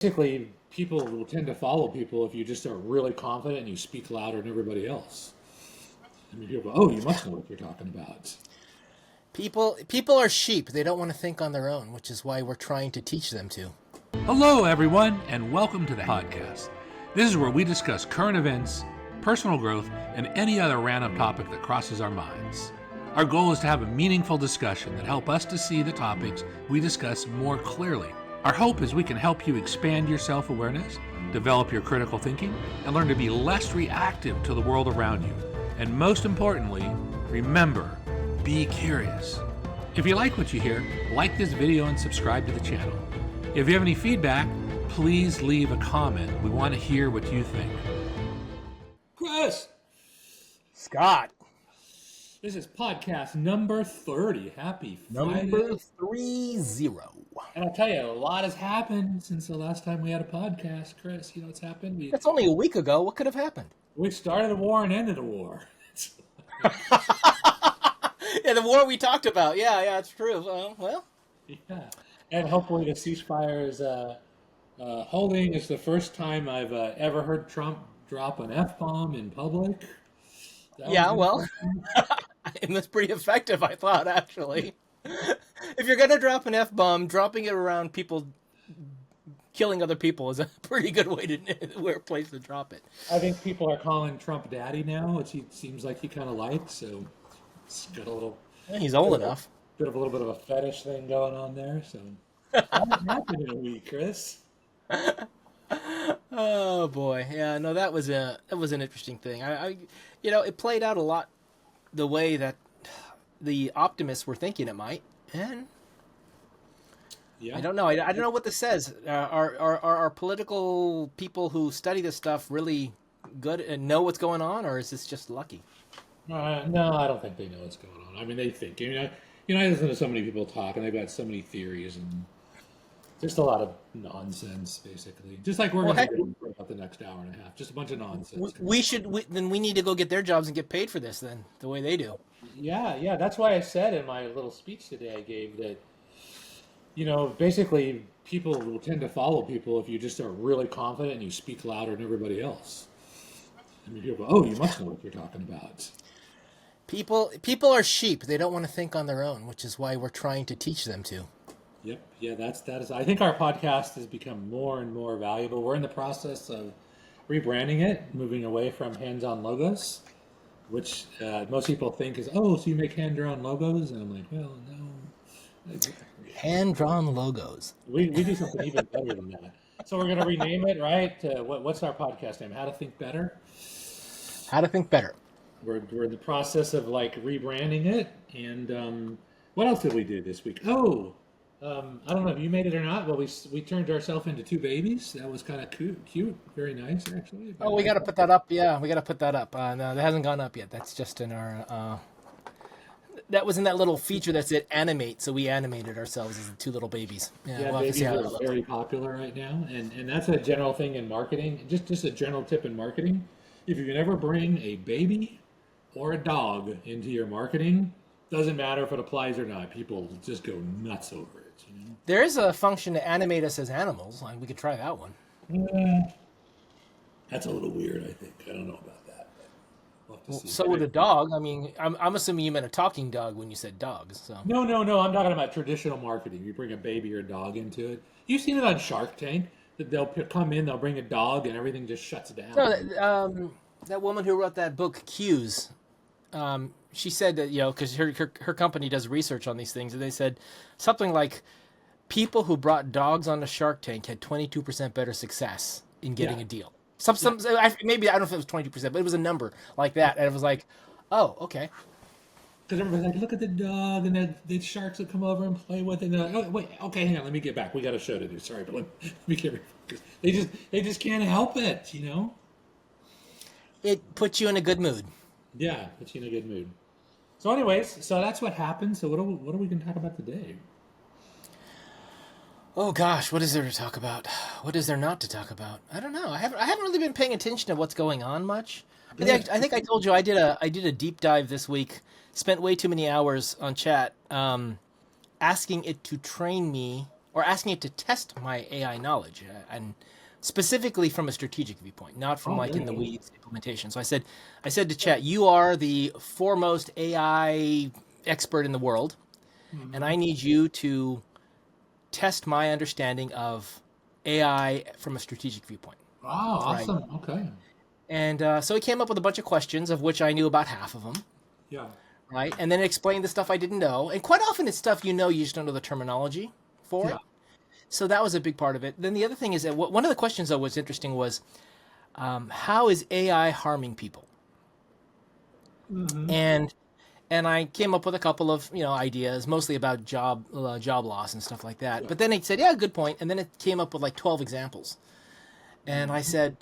Basically, people will tend to follow people if you just are really confident and you speak louder than everybody else. I mean, people go, "Oh, you must know what you're talking about." People are sheep. They don't want to think on their own, which is why we're trying to teach them to. Hello, everyone, and welcome to the podcast. This is where we discuss current events, personal growth, and any other random topic that crosses our minds. Our goal is to have a meaningful discussion that help us to see the topics we discuss more clearly. Our hope is we can help you expand your self-awareness, develop your critical thinking, and learn to be less reactive to the world around you. And most importantly, remember, be curious. If you like what you hear, like this video and subscribe to the channel. If you have any feedback, please leave a comment. We want to hear what you think. Chris, Scott, this is podcast number 30. Happy Friday. number 30. And I'll tell you, a lot has happened since the last time we had a podcast, Chris. You know what's happened? That's only a week ago. What could have happened? We started a war and ended a war. Yeah, the war we talked about. Yeah, it's true. Well. Yeah. And hopefully the ceasefire is holding. It's the first time I've ever heard Trump drop an F-bomb in public. Yeah, well, and that's pretty effective, I thought, actually. If you're going to drop an F-bomb, dropping it around people killing other people is a pretty good place to drop it. I think people are calling Trump daddy now, which he seems like he kind of likes, so it's got a little... Yeah, he's old enough. A little bit of a fetish thing going on there, so... What happened in a week, Chris? Oh boy, yeah, no, that was an interesting thing. It played out a lot the way that the optimists were thinking it might, and yeah. I don't know. I don't know what this says. Are political people who study this stuff really good and know what's going on, or is this just lucky? No, I don't think they know what's going on. I mean, they think. I listen to so many people talk, and they've got so many theories, and just a lot of nonsense, basically. Just like we're going to do for about the next hour and a half. Just a bunch of nonsense. Then we need to go get their jobs and get paid for this, then, the way they do. Yeah. That's why I said in my little speech today I gave that, basically people will tend to follow people if you just are really confident and you speak louder than everybody else. I mean, people go, "Oh, you must know what you're talking about." People are sheep. They don't want to think on their own, which is why we're trying to teach them to. Yep. Yeah, that is. I think our podcast has become more and more valuable. We're in the process of rebranding it, moving away from hands-on logos, which most people think is, "Oh, so you make hand-drawn logos?" And I'm like, well, no. Hand-drawn logos. We do something even better than that. So we're going to rename it, right? What's our podcast name? How to Think Better? How to Think Better. We're in the process of rebranding it. And what else did we do this week? Oh, I don't know if you made it or not, but we turned ourselves into two babies. That was kind of cute. Very nice, actually. Oh, we got to put that up. Yeah, we got to put that up. No, that hasn't gone up yet. That's just in our... that was in that little feature that said animate, so we animated ourselves as the two little babies. Yeah, we'll babies are very popular right now, and that's a general thing in marketing. Just a general tip in marketing. If you can ever bring a baby or a dog into your marketing, doesn't matter if it applies or not, people just go nuts over it. There is a function to animate us as animals. We could try that one. That's a little weird, I think. I don't know about that. Well, so would a dog. I mean, I'm assuming you meant a talking dog when you said dogs. So. No. I'm talking about traditional marketing. You bring a baby or a dog into it. You've seen it on Shark Tank. They'll come in, they'll bring a dog, and everything just shuts down. No, that woman who wrote that book, Cues, she said that, because her company does research on these things, and they said something like people who brought dogs onto Shark Tank had 22% better success in getting a deal. Maybe, I don't know if it was 22%, but it was a number like that, and it was like, oh, okay. Because everybody's like, look at the dog, and then the sharks will come over and play with it. And they're like, oh, wait, okay, hang on, let me get back. We got a show to do. Sorry, but let me get refocused. They just can't help it, It puts you in a good mood. Yeah, puts you in a good mood. So anyways, that's what happened. So what are we going to talk about today? Oh gosh, what is there to talk about? What is there not to talk about? I don't know. I haven't really been paying attention to what's going on much. I think I told you I did a deep dive this week. Spent way too many hours on chat, asking it to train me or asking it to test my AI knowledge, and specifically from a strategic viewpoint, not from Oh, like there in the you go. weeds implementation. So I said to Chat, you are the foremost AI expert in the world, and Mhm. I need you to test my understanding of AI from a strategic viewpoint. Wow, Right. awesome. Okay. And so he came up with a bunch of questions, of which I knew about half of them. Yeah. Right. And then it explained the stuff I didn't know. And quite often it's stuff you know, you just don't know the terminology for Yeah. it. So that was a big part of it. Then the other thing is that one of the questions that was interesting was, how is AI harming people? Hmm. And I came up with a couple of ideas, mostly about job loss and stuff like that. Yeah. But then it said, yeah, good point. And then it came up with like 12 examples. And I Mhm. said,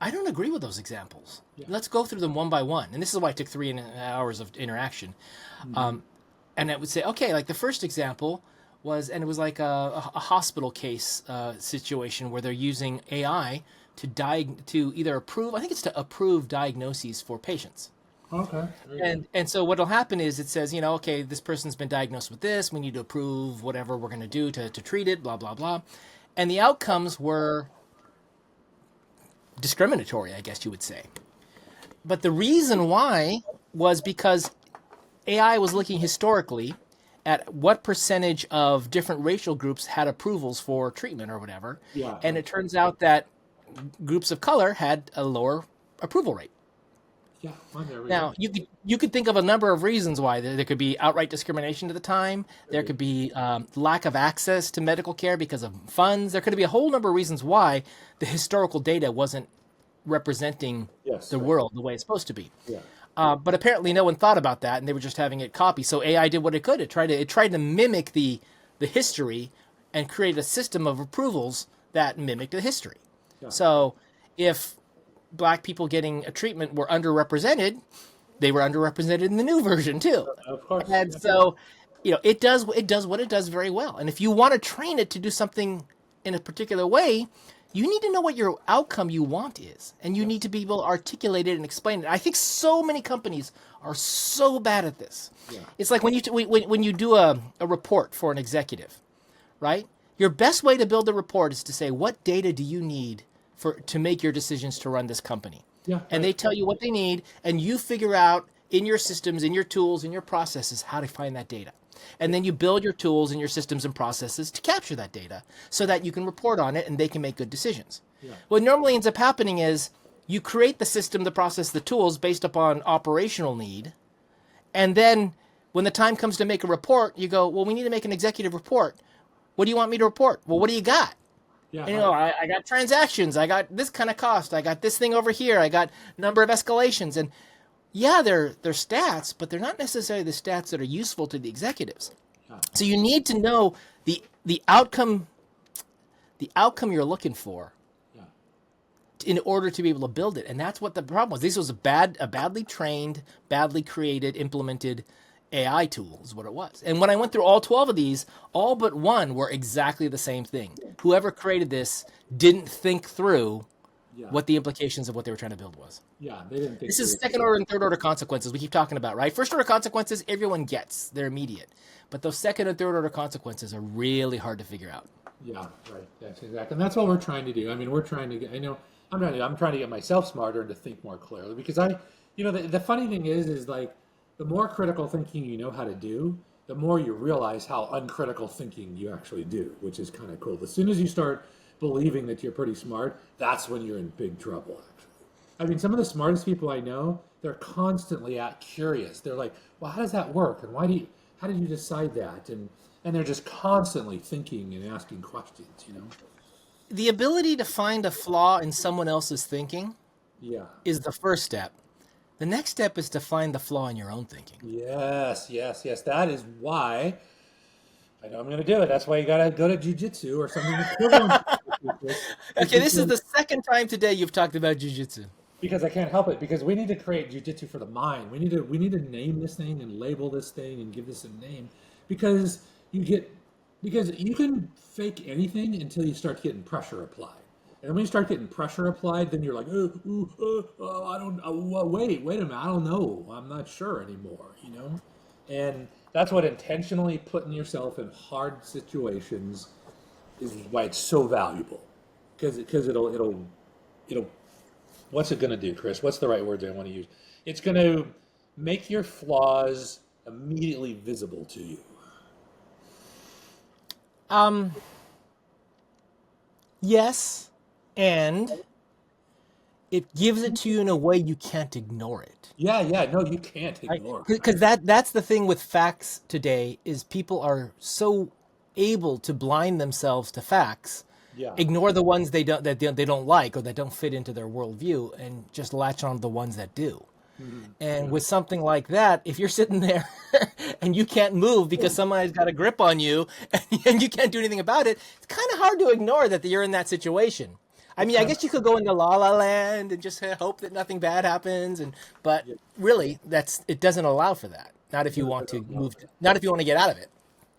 I don't agree with those examples. Yeah. Let's go through them one by one. And this is why it took 3 hours of interaction. Hmm. And it would say, okay, like the first example was, and it was like a hospital case situation where they're using AI to either approve, I think it's to approve diagnoses for patients. Okay. Very good. And so what'll happen is it says, okay, this person's been diagnosed with this. We need to approve whatever we're going to do to treat it, blah, blah, blah. And the outcomes were discriminatory, I guess you would say. But the reason why was because AI was looking historically at what percentage of different racial groups had approvals for treatment or whatever. Yeah. And it turns out that groups of color had a lower approval rate. Yeah. Well, there we go. Now, you could think of a number of reasons why there could be outright discrimination at the time. There could be lack of access to medical care because of funds. There could be a whole number of reasons why the historical data wasn't representing Yes. the Right. world the way it's supposed to be. Yeah. But apparently, no one thought about that, and they were just having it copy. So AI did what it could. It tried to mimic the history and create a system of approvals that mimicked the history. Yeah. So if black people getting a treatment were underrepresented, they were underrepresented in the new version too. Of course. And Yeah. so, it does what it does very well. And if you want to train it to do something in a particular way, you need to know what your outcome you want is, and you Yeah. need to be able to articulate it and explain it. I think so many companies are so bad at this. Yeah. It's like when you do a report for an executive, right? Your best way to build a report is to say, what data do you need to make your decisions to run this company? Yeah. And Right. they tell you what they need, and you figure out in your systems, in your tools, in your processes, how to find that data. And then you build your tools and your systems and processes to capture that data so that you can report on it and they can make good decisions. Yeah. What normally ends up happening is you create the system, the process, the tools based upon operational need. And then when the time comes to make a report, you go, well, we need to make an executive report. What do you want me to report? Well, what do you got? Yeah. And, Right. I got transactions. I got this kind of cost. I got this thing over here. I got number of escalations. And yeah, they're stats, but they're not necessarily the stats that are useful to the executives. Yeah. So you need to know the outcome you're looking for Yeah. in order to be able to build it. And that's what the problem was. This was a badly trained, badly created, implemented AI tool is what it was. And when I went through all 12 of these, all but one were exactly the same thing. Whoever created this didn't think through Yeah. what the implications of what they were trying to build was. Yeah. They didn't think. This is through- second order and third order consequences we keep talking about, right? First order consequences, everyone gets. They're immediate. But those second and third order consequences are really hard to figure out. Yeah. Right. That's exactly. And that's what we're trying to do. I mean, we're trying to get. I know. I'm trying to get myself smarter and to think more clearly because the funny thing is like the more critical thinking you know how to do, the more you realize how uncritical thinking you actually do, which is kind of cool. As soon as you start believing that you're pretty smart, that's when you're in big trouble, actually. I mean, some of the smartest people I know, they're constantly curious. They're like, well, how does that work? And how did you decide that? And they're just constantly thinking and asking questions. The ability to find a flaw in someone else's thinking Yeah. is the first step. The next step is to find the flaw in your own thinking. Yes, yes, yes. That is why I know I'm going to do it. That's why you got to go to Jiu-Jitsu or something equivalent to Jiu-Jitsu. Okay, this is the second time today you've talked about Jiu-Jitsu. Because I can't help it. Because we need to create Jiu-Jitsu for the mind. We need to name this thing and label this thing and give this a name. Because you can fake anything until you start getting pressure applied. And when you start getting pressure applied, then you're like, I don't. Wait a minute, I don't know. I'm not sure anymore. And That's what intentionally putting yourself in hard situations is why it's so valuable. Because it'll what's it going to do, Chris? What's the right word I want to use? It's going to make your flaws immediately visible to you. Yes, and it gives it to you in a way you can't ignore it. Yeah, no, you can't Right? ignore. Because that's the thing with facts today is people are so able to blind themselves to facts, Yeah, ignore the ones they don't like or that don't fit into their worldview, and just latch on to the ones that do. And with something like that, if you're sitting there and you can't move because somebody's got a grip on you and you can't do anything about it, it's kind of hard to ignore that you're in that situation. I mean, I guess you could go into La La Land and just hope that nothing bad happens, but really, it doesn't allow for that. Not if you want to move. Not if you want to get out of it.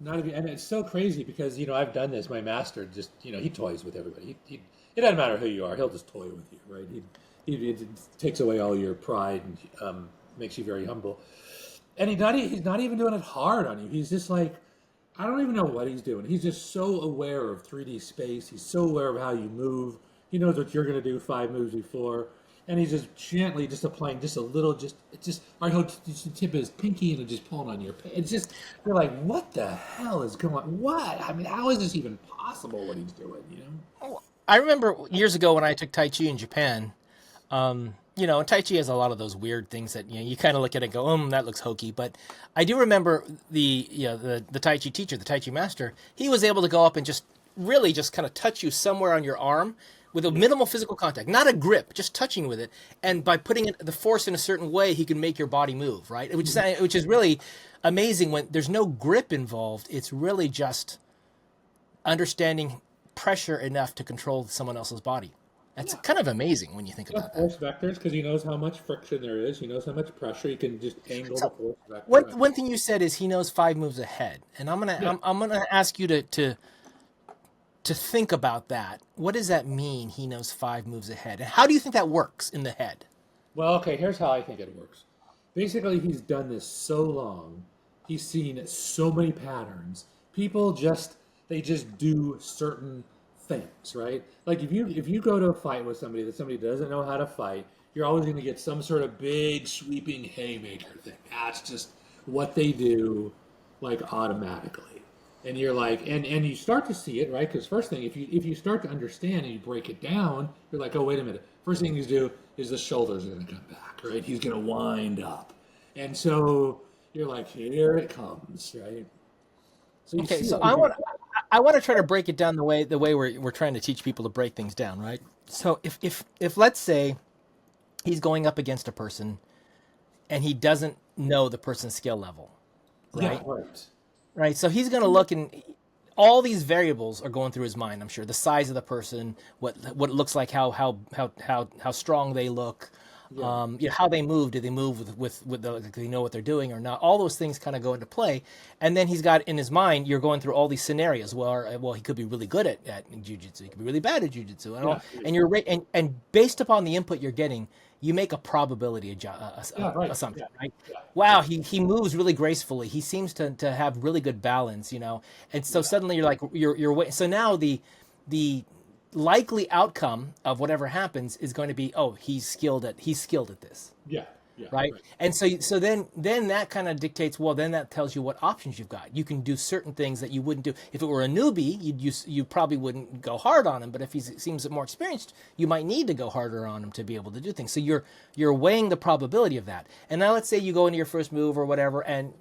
not even, and it's so crazy because I've done this. My master just he toys with everybody. It doesn't matter who you are. He'll just toy with you, right? It takes away all your pride and makes you very humble. And he's not even doing it hard on you. He's just like, I don't even know what he's doing. He's just so aware of 3D space. He's so aware of how you move. He knows what you're going to do 5 moves before. And he's just gently just applying just a little, or he'll just tip his pinky and just pulling on your pants. It's just, you're like, what the hell is going on? What? I mean, how is this even possible what he's doing, I remember years ago when I took Tai Chi in Japan, and Tai Chi has a lot of those weird things that you kind of look at it and go, that looks hokey. But I do remember the Tai Chi teacher, the Tai Chi master. He was able to go up and just really just kind of touch you somewhere on your arm with a minimal physical contact, not a grip, just touching with it. And by putting the force in a certain way, he can make your body move, right? Which is really amazing when there's no grip involved. It's really just understanding pressure enough to control someone else's body. That's kind of amazing when you think about that. Force vectors, because he knows how much friction there is. He knows how much pressure. He can just angle the force vector. One thing you said is he knows 5 moves ahead, and I'm gonna ask you to think about that. What does that mean? He knows 5 moves ahead, and how do you think that works in the head? Well, okay, here's how I think it works. Basically, he's done this so long. He's seen so many patterns. People just do certain things, right? Like if you go to a fight with somebody that somebody doesn't know how to fight, you're always going to get some sort of big sweeping haymaker thing. That's just what they do, like automatically. And you're like, and you start to see it, right? Because first thing, if you start to understand and you break it down, you're like, oh, wait a minute. First thing you do is the shoulders are going to come back, right? He's going to wind up, and so you're like, here it comes, right? So I want to try to break it down the way we're trying to teach people to break things down, right? So if let's say he's going up against a person and he doesn't know the person's skill level, right? Yeah, right. Right. So he's going to look, and all these variables are going through his mind. I'm sure the size of the person, what it looks like, how strong they look, how they move. Do they move with do they know what they're doing or not? All those things kind of go into play. And then he's got in his mind, you're going through all these scenarios where, well, he could be really good at Jiu-Jitsu. He could be really bad at Jiu-Jitsu. And based upon the input you're getting, you make a probability assumption, right? Yeah. Wow, he moves really gracefully. He seems to have really good balance, And so suddenly you're like, you're so now the likely outcome of whatever happens is going to be, oh, he's skilled at this. Yeah. Right? And so then that kind of dictates, well, then that tells you what options you've got. You can do certain things that you wouldn't do. If it were a newbie, you probably wouldn't go hard on him, but if he seems more experienced, you might need to go harder on him to be able to do things. So you're weighing the probability of that. And now let's say you go into your first move or whatever, and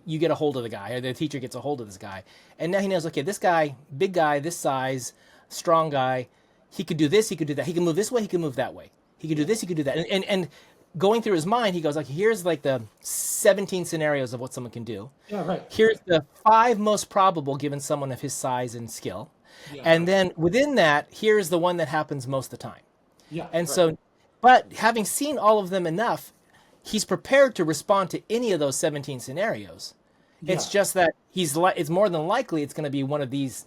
you get a hold of the guy, or the teacher gets a hold of this guy, and now he knows, okay, this guy, big guy, this size, strong guy, he could do this, he could do that. He can move this way, he can move that way. He could do this, he could do that. And going through his mind, he goes like, here's like the 17 scenarios of what someone can do. Yeah, right. Here's the 5 most probable given someone of his size and skill. Yeah. And then within that, here's the one that happens most of the time. Yeah. And so, but having seen all of them enough, he's prepared to respond to any of those 17 scenarios. Yeah. It's just that it's more than likely it's going to be one of these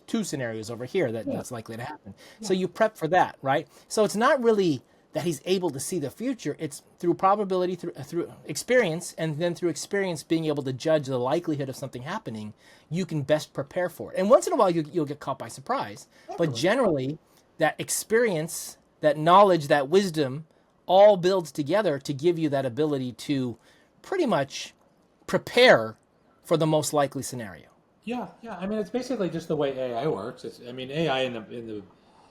2 scenarios over here that's likely to happen. Yeah. So you prep for that, right? So it's not really that he's able to see the future. It's through probability, through experience, and then through experience being able to judge the likelihood of something happening, you can best prepare for it. And once in a while, you'll get caught by surprise. But generally, that experience, that knowledge, that wisdom, all builds together to give you that ability to pretty much prepare for the most likely scenario. Yeah, yeah. I mean, it's basically just the way AI works. I mean, AI in the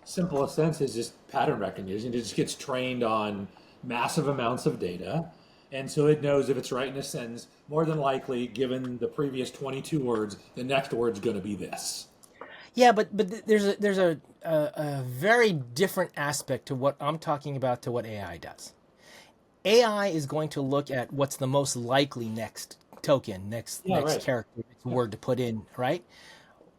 simplest sense is just pattern recognition. It just gets trained on massive amounts of data, and so it knows if it's right in a sentence, more than likely, given the previous 22 words, the next word's going to be this. Yeah, but there's a very different aspect to what I'm talking about to what AI does. AI is going to look at what's the most likely next token, next Right. character, next word to put in, right?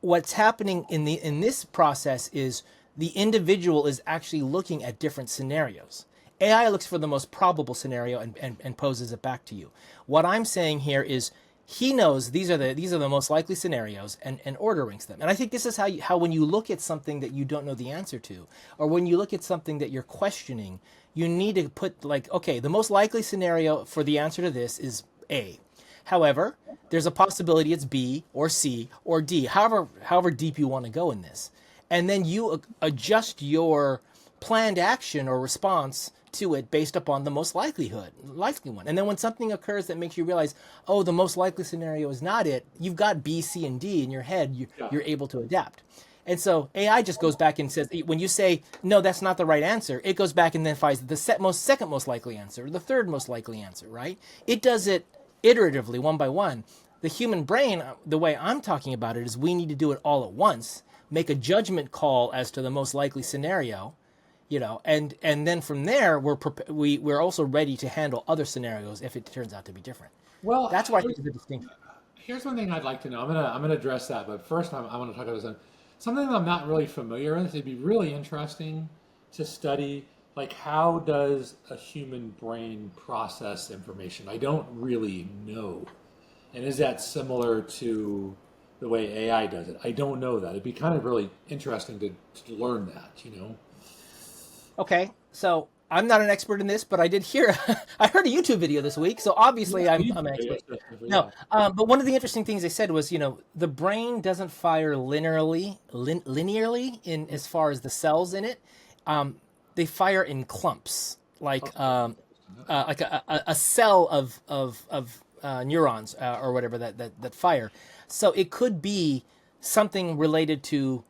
What's happening in this process is the individual is actually looking at different scenarios. AI looks for the most probable scenario and poses it back to you. What I'm saying here is he knows these are the most likely scenarios and order ranks them. And I think this is how when you look at something that you don't know the answer to, or when you look at something that you're questioning, you need to put like, okay, the most likely scenario for the answer to this is A. However, there's a possibility it's B or C or D, however deep you want to go in this. And then you adjust your planned action or response to it based upon the most likely one. And then when something occurs that makes you realize, oh, the most likely scenario is not it, you've got B, C, and D in your head, you're able to adapt. And so AI just goes back and says, when you say, no, that's not the right answer, it goes back and then finds the second most likely answer, or the third most likely answer, right? It does it iteratively, one by one. The human brain, the way I'm talking about it, is we need to do it all at once, make a judgment call as to the most likely scenario, and then from there we're also ready to handle other scenarios if it turns out to be different. Well, That's why I think it's a distinction. here's one thing I'd like to know. I'm gonna address that, but first I want to talk about something that I'm not really familiar with. It'd be really interesting to study, like, how does a human brain process information? I don't really know, and is that similar to the way AI does it? I don't know that. It'd be kind of really interesting to learn that. Okay, so I'm not an expert in this, but I did hear, I heard a YouTube video this week, so obviously I'm an expert. No, but one of the interesting things they said was, the brain doesn't fire linearly in as far as the cells in it. They fire in clumps, like a cell of neurons or whatever that fire. So it could be something related to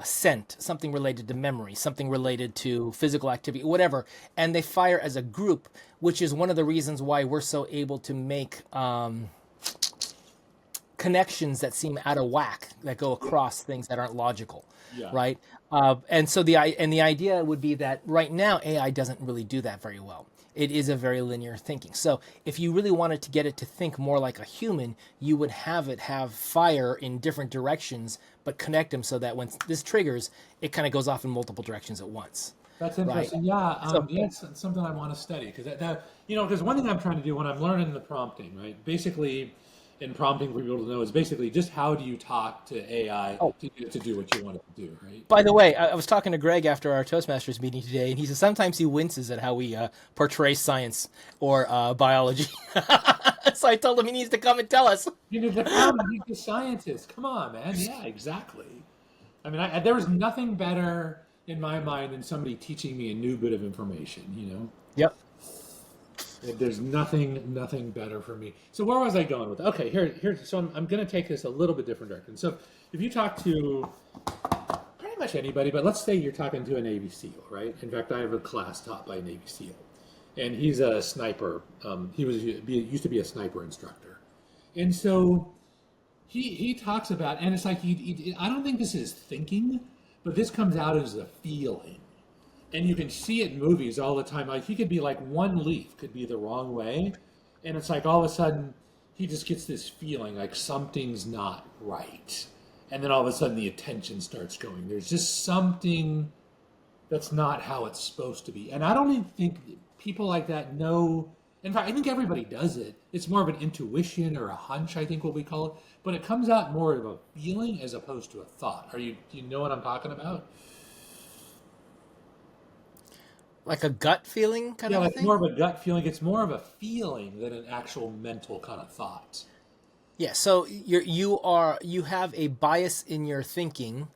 scent, something related to memory, something related to physical activity, whatever. And they fire as a group, which is one of the reasons why we're so able to make connections that seem out of whack, that go across things that aren't logical, right? And so the idea would be that right now AI doesn't really do that very well. It is a very linear thinking. So if you really wanted to get it to think more like a human, you would have it have fire in different directions, but connect them so that when this triggers, it kind of goes off in multiple directions at once. That's interesting. Right? Yeah, it's something I want to study because because one thing I'm trying to do when I'm learning the prompting, right? Basically, in prompting for people to know is basically just how do you talk to AI to do what you want it to do, right? By the way, I was talking to Greg after our Toastmasters meeting today, and he says sometimes he winces at how we portray science or biology. So I told him he needs to come and tell us. You need to come. He's a scientist. Come on, man. Yeah, exactly. I mean, there was nothing better in my mind than somebody teaching me a new bit of information. Yep. There's nothing better for me. So where was I going with that? Okay, here. So I'm going to take this a little bit different direction. So if you talk to pretty much anybody, but let's say you're talking to a Navy SEAL, right? In fact, I have a class taught by a Navy SEAL, and he's a sniper. He used to be a sniper instructor, and so he talks about, and it's like I don't think this is thinking, but this comes out as a feeling. And you can see it in movies all the time. Like, he could be like, one leaf could be the wrong way. And it's like all of a sudden he just gets this feeling like something's not right. And then all of a sudden the attention starts going. There's just something that's not how it's supposed to be. And I don't even think people like that know. In fact, I think everybody does it. It's more of an intuition or a hunch, I think what we call it. But it comes out more of a feeling as opposed to a thought. Do you know what I'm talking about? Like a gut feeling kind Yeah, of a like thing? more of a gut feeling. It's more of a feeling than an actual mental kind of thought. Yeah, so you have a bias in your thinking,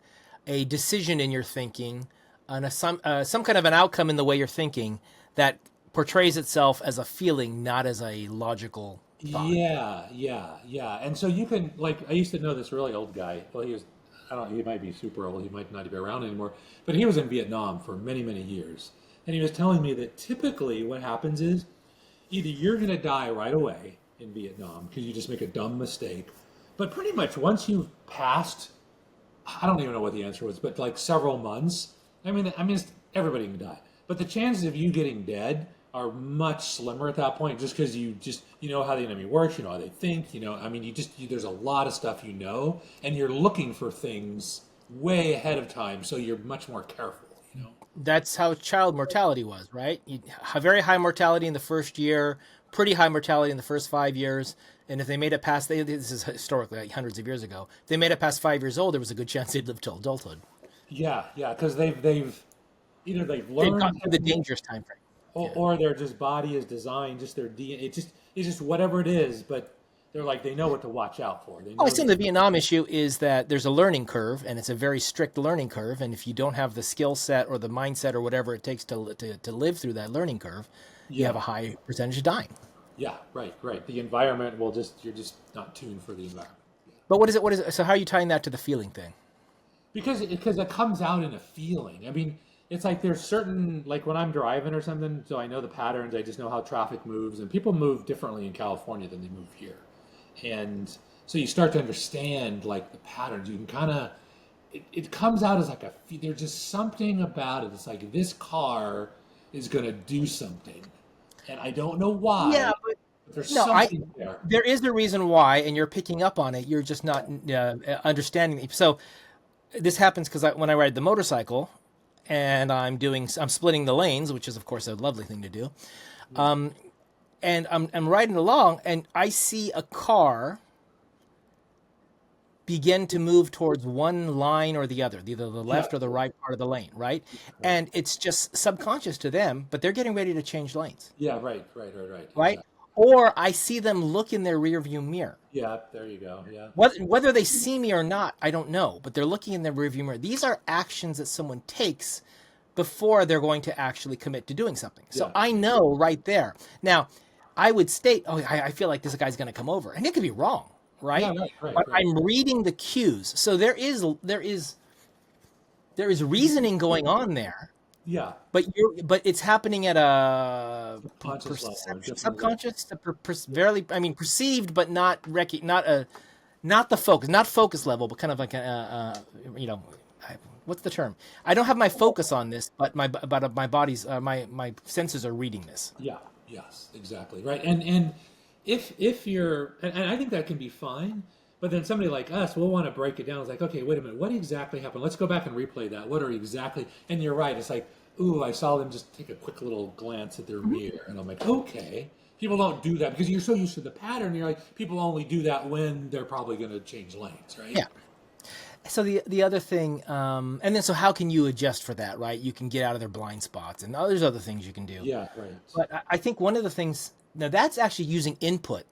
a decision in your thinking, and some kind of an outcome in the way you're thinking that portrays itself as a feeling, not as a logical thought. Yeah, yeah, yeah. And so you can like I used to know this really old guy. Well, he was I don't know, he might be super old. He might not be around anymore. But he was in Vietnam for many, many years. And he was telling me that typically what happens is either you're going to die right away in Vietnam because you just make a dumb mistake. But pretty much once you've passed, I don't even know what the answer was, but like several months. Everybody can die, but the chances of you getting dead are much slimmer at that point, just because you know how the enemy works, you know how they think, there's a lot of stuff and you're looking for things way ahead of time, so you're much more careful. That's how child mortality was, right? You have very high mortality in the first year, pretty high mortality in the first 5 years. And if they made it past, this is historically like hundreds of years ago, if they made it past 5 years old, there was a good chance they'd live till adulthood. Yeah, yeah, because they've either they've They've gotten learned through the dangerous time frame. Yeah. or their just body is designed, just their DNA. It's just whatever it is, but they're like they know what to watch out for. They Oh, I know think the Vietnam issue is that there's a learning curve, and it's a very strict learning curve. And if you don't have the skill set or the mindset or whatever it takes to live through that learning curve, you have yeah, a high percentage of dying. yeah, right. The environment will just you're just not tuned for the environment But what is it? What is it? So how are you tying that to the feeling thing? because it comes out in a feeling. I mean, it's like there's certain like when I'm driving or something, so I know the patterns. I just know how traffic moves, and people move differently in California than they move here, and so you start to understand like the patterns. You can kind of it comes out as like there's just something about it. It's like this car is going to do something, and I don't know why. Yeah, But there's no, something there. there is a reason why, and you're picking up on it. You're just not understanding it. So this happens because when I ride the motorcycle, and I'm splitting the lanes, which is of course a lovely thing to do. And I'm riding along, and I see a car begin to move towards one line or the other, either the Yeah, left or the right part of the lane, right? And it's just subconscious to them, but they're getting ready to change lanes, yeah, right. right? Exactly. Or I see them look in their rearview mirror. Yeah, there you go. Yeah, Whether they see me or not, I don't know, but they're looking in their rearview mirror. These are actions that someone takes before they're going to actually commit to doing something. So yeah, I know right there. Now, I would state, oh, I feel like this guy's going to come over, and it could be wrong, yeah, right? right. But I'm reading the cues, so there is reasoning going on there, Yeah, but it's happening at a conscious level, a perception, different level. subconscious, barely. I mean, perceived, but not the focus, not focus level, but kind of like what's the term? I don't have my focus on this, but my body's my senses are reading this. Yeah, yes, exactly. Right. And if you're and I think that can be fine, but then somebody like us will want to break it down. It's like, okay, wait a minute, what exactly happened? Let's go back and replay that. What are exactly and you're right, it's like, ooh, I saw them just take a quick little glance at their mirror. And I'm like, okay. People don't do that because you're so used to the pattern. You're like, people only do that when they're probably going to change lanes, right? Yeah. So the other thing, and then so how can you adjust for that, right? You can get out of their blind spots, and there's other things you can do. Yeah, right. But I think one of the things now that's actually using input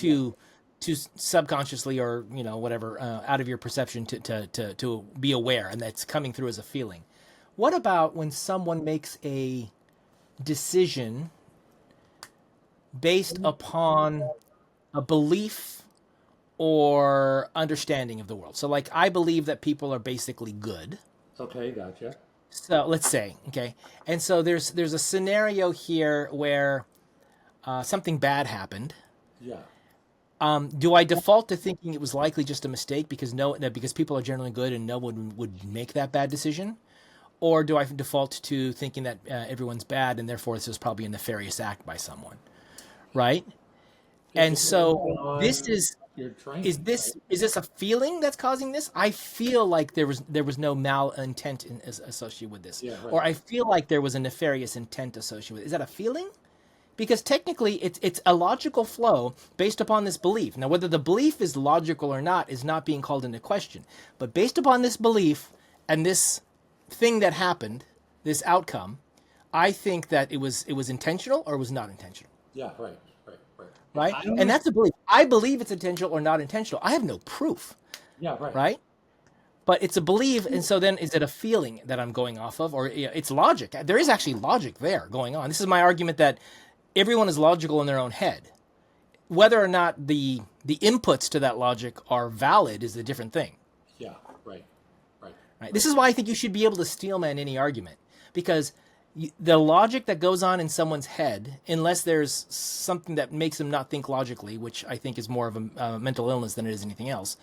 Yeah. to subconsciously or whatever out of your perception to be aware, and that's coming through as a feeling. What about when someone makes a decision based upon a belief or understanding of the world? So, like, I believe that people are basically good. Okay, gotcha. So let's say, okay, and so there's a scenario here where something bad happened. Yeah. Do I default to thinking it was likely just a mistake because because people are generally good and no one would make that bad decision, or do I default to thinking that everyone's bad and therefore this is probably a nefarious act by someone, right? And It's depending so on this is your training, is right? this a feeling that's causing this? I feel like there was no malintent associated with this, Yeah, right. or I feel like there was a nefarious intent associated with it. Is that a feeling? Because technically, it's a logical flow based upon this belief. Now, whether the belief is logical or not is not being called into question. But based upon this belief and this thing that happened, this outcome, I think that it was intentional or it was not intentional. Yeah, right, right, right. Right? I don't And know. that's a belief. I believe it's intentional or not intentional. I have no proof, Yeah, right. right? But it's a belief, and so then is it a feeling that I'm going off of, or it's logic? There is actually logic there going on. This is my argument that everyone is logical in their own head. Whether or not the inputs to that logic are valid is a different thing. Yeah, right, right, Right? This is why I think you should be able to steelman any argument, because the logic that goes on in someone's head, unless there's something that makes them not think logically, which I think is more of a mental illness than it is anything else,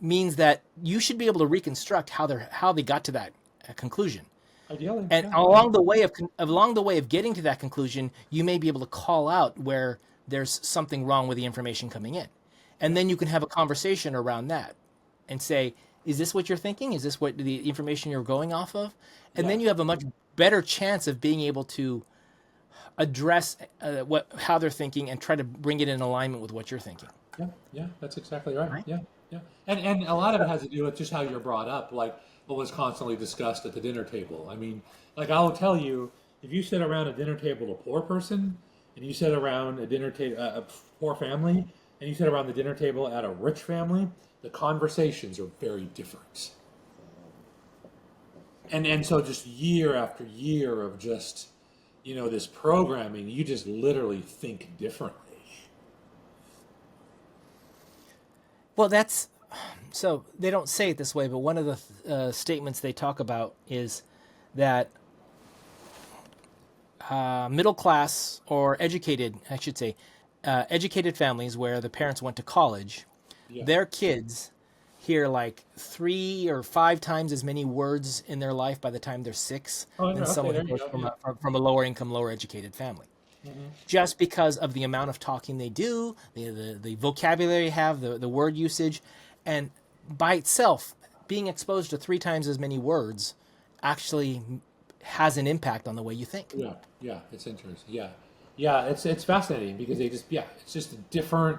means that you should be able to reconstruct how they got to that conclusion. ideally. And Yeah. along the way of getting to that conclusion, you may be able to call out where there's something wrong with the information coming in, and then you can have a conversation around that, and say, "Is this what you're thinking? Is this what the information you're going off of?" And Yeah. then you have a much better chance of being able to address how they're thinking and try to bring it in alignment with what you're thinking. Yeah, yeah, that's exactly right. Right? Yeah, yeah. And a lot of it has to do with just how you're brought up, like what was constantly discussed at the dinner table. I mean, like I'll tell you, if you sit around a dinner table, a poor person, and you sit around a dinner table, a poor family, and you sit around the dinner table at a rich family, the conversations are very different. And so just year after year of just, this programming, you just literally think differently. Well, so they don't say it this way, but one of the statements they talk about is that middle class or educated, I should say, educated families where the parents went to college, Yeah. their kids hear like 3 or 5 times as many words in their life by the time they're 6 Oh, than okay, someone there who you goes go. from, Yeah. from a lower income, lower educated family. Just because of the amount of talking they do, the vocabulary they have, the word usage, and by itself, being exposed to 3 times as many words actually has an impact on the way you think. Yeah, yeah, it's interesting. Yeah, yeah, it's fascinating because it's just a different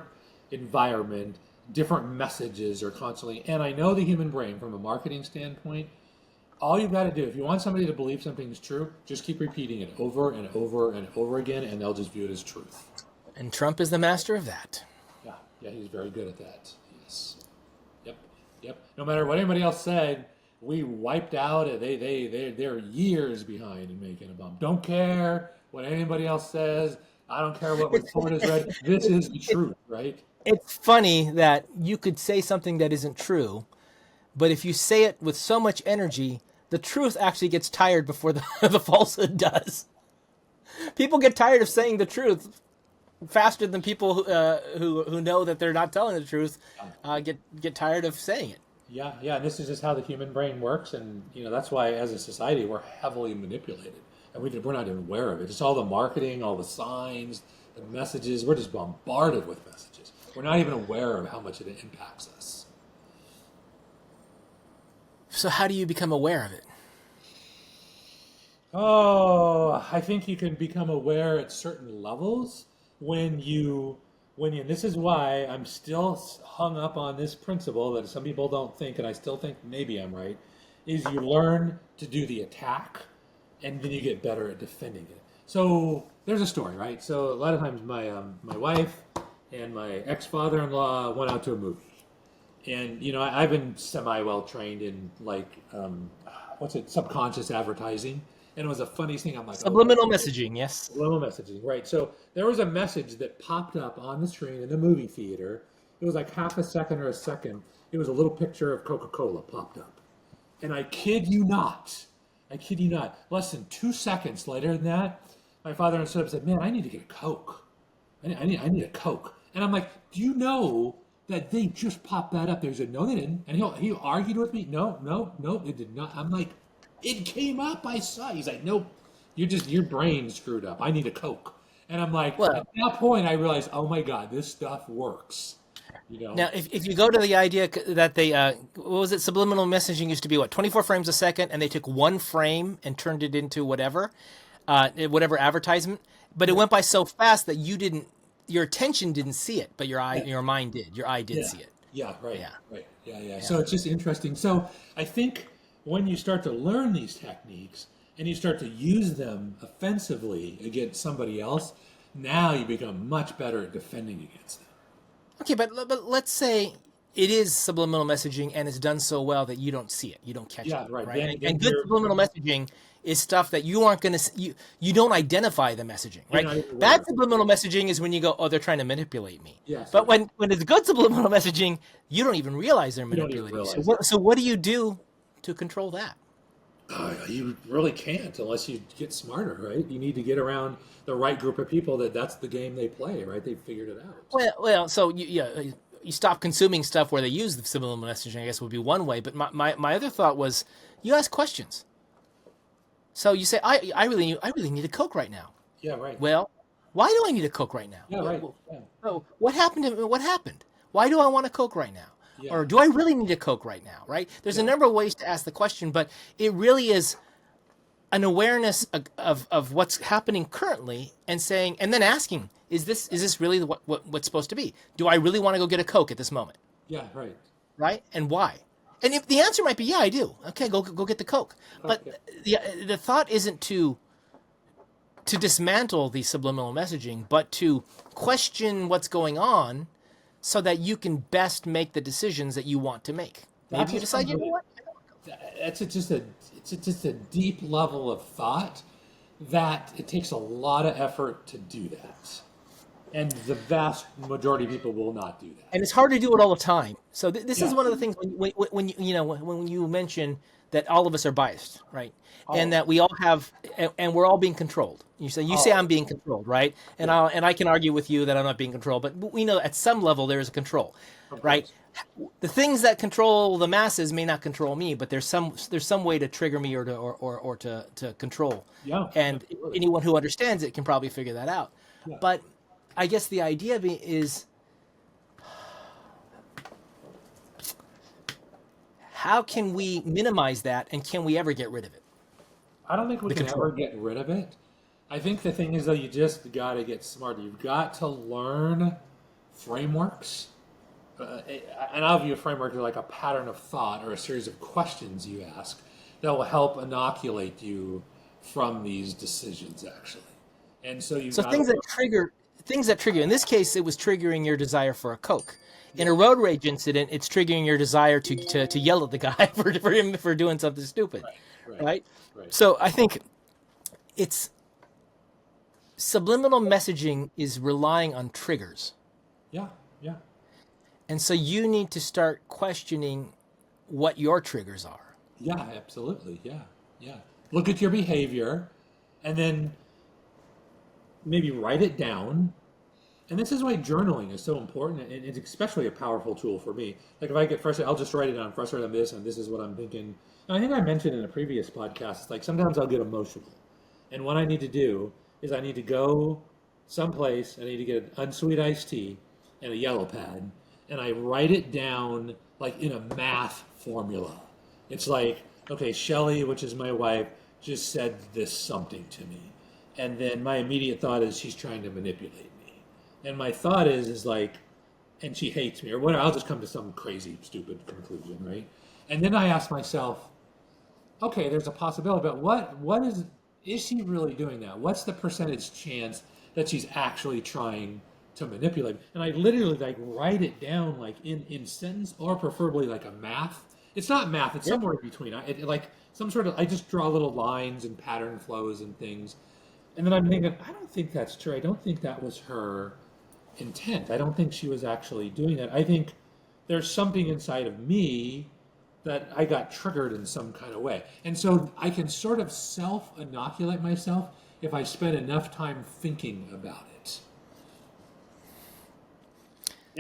environment, different messages are constantly. And I know the human brain from a marketing standpoint. All you've got to do, if you want somebody to believe something is true, just keep repeating it over and over and over again, and they'll just view it as truth. And Trump is the master of that. Yeah, yeah, he's very good at that. Yes. Yep, yep. No matter what anybody else said, we wiped out. They're years behind in making a bomb. Don't care what anybody else says. I don't care what report is read. This is the truth, right? It's funny that you could say something that isn't true, but if you say it with so much energy, the truth actually gets tired before the falsehood does. People get tired of saying the truth faster than people who know that they're not telling the truth get tired of saying it. Yeah, yeah. And this is just how the human brain works, and that's why, as a society, we're heavily manipulated, and we're not even aware of it. It's all the marketing, all the signs, the messages. We're just bombarded with messages. We're not even aware of how much it impacts us. So how do you become aware of it? Oh, I think you can become aware at certain levels and this is why I'm still hung up on this principle that some people don't think, and I still think maybe I'm right, is you learn to do the attack and then you get better at defending it. So there's a story, right? So a lot of times my wife and my ex-father-in-law went out to a movie. And I've been semi well trained in subconscious advertising, and it was the funniest thing. I'm like, Subliminal messaging, yes. subliminal messaging, right? So there was a message that popped up on the screen in the movie theater. It was like half a second or a second. It was a little picture of Coca-Cola popped up, and I kid you not, less than 2 seconds later than that, my father stood up and said, "Man, I need to get a Coke. I need a Coke." And I'm like, "Do you know that they just popped that up?" They said, "No, they didn't." And he argued with me. No, it did not. I'm like, "It came up. I saw it." He's like, "Nope, your brain screwed up. I need a Coke." And I'm like, Well, at that point, I realized, oh my God, this stuff works. now, if you go to the idea that they, what was it, subliminal messaging used to be, 24 frames a second, and they took one frame and turned it into whatever advertisement, but it went by so fast that your attention didn't see it, but your mind did. Your eye did see it. Yeah, right. Yeah. Right. Yeah. So it's just interesting. So I think when you start to learn these techniques and you start to use them offensively against somebody else, now you become much better at defending against them. Okay, but let's say it is subliminal messaging and it's done so well that you don't see it, you don't catch Yeah, it, right. right? Then And good you're subliminal messaging is stuff that you aren't going to you don't identify the messaging, right? not even Bad aware. subliminal messaging is when you go, oh, they're trying to manipulate me. Yes, But right. when it's good subliminal messaging, you don't even realize they're You don't even manipulating you. realize So what do you do to control that? You really can't unless you get smarter, right? You need to get around the right group of people that's the game they play, right? They figured it out. Well, so you stop consuming stuff where they use the subliminal messaging, I guess would be one way. But my other thought was you ask questions. So you say, I really need a Coke right now. Yeah, right. Well, why do I need a Coke right now? Yeah, right. Yeah. So what happened? What happened? Why do I want a Coke right now? Yeah. Or do I really need a Coke right now? Right? There's a number of ways to ask the question, but it really is an awareness of what's happening currently, and saying, and then asking, is this really what's supposed to be? Do I really want to go get a Coke at this moment? Yeah, right. Right? And why? And if the answer might be, yeah, I do. Okay, go get the Coke. But the thought isn't to dismantle the subliminal messaging, but to question what's going on so that you can best make the decisions that you want to make. Maybe you decide, you know what? It's just a deep level of thought that it takes a lot of effort to do that. And the vast majority of people will not do that. And it's hard to do it all the time. So this is Yeah. one of the things when you mention that all of us are biased, right? And that we all have, and we're all being controlled. You say I'm being controlled, right? And I can argue with you that I'm not being controlled, but we know at some level there is a control, right? The things that control the masses may not control me, but there's some way to trigger me or to control. Yeah, And absolutely. anyone who understands it can probably figure that out. Yeah. But I guess the idea is, how can we minimize that, and can we ever get rid of it? I don't think we can control. ever get rid of it. I think the thing is, though, you just got to get smarter. You've got to learn frameworks. And I'll view a framework as like a pattern of thought or a series of questions you ask that will help inoculate you from these decisions, actually. And so you Things that trigger. In this case, it was triggering your desire for a Coke. In a road rage incident, it's triggering your desire to yell at the guy for doing something stupid, right? So I think it's subliminal messaging is relying on triggers. Yeah. And so you need to start questioning what your triggers are. Yeah, absolutely. Yeah. Look at your behavior and then maybe write it down. And this is why journaling is so important, and it's especially a powerful tool for me. Like if I get frustrated, I'll just write it down, frustrated on this, and this is what I'm thinking. And I think I mentioned in a previous podcast, like sometimes I'll get emotional. And what I need to do is I need to go someplace, I need to get an unsweet iced tea and a yellow pad, and I write it down like in a math formula. It's like, okay, Shelly, which is my wife, just said this something to me. And then my immediate thought is she's trying to manipulate me. And my thought is like, and she hates me or whatever. I'll just come to some crazy, stupid conclusion, right? And then I ask myself, okay, there's a possibility, but what is she really doing that? What's the percentage chance that she's actually trying to manipulate me? And I literally like write it down like in sentence, or preferably like a math. It's not math, it's somewhere in between. Like some sort of, I just draw little lines and pattern flows and things. And then I'm thinking, I don't think that's true. I don't think that was her intent. I don't think she was actually doing that. I think there's something inside of me that I got triggered in some kind of way. And so I can sort of self-inoculate myself if I spend enough time thinking about it.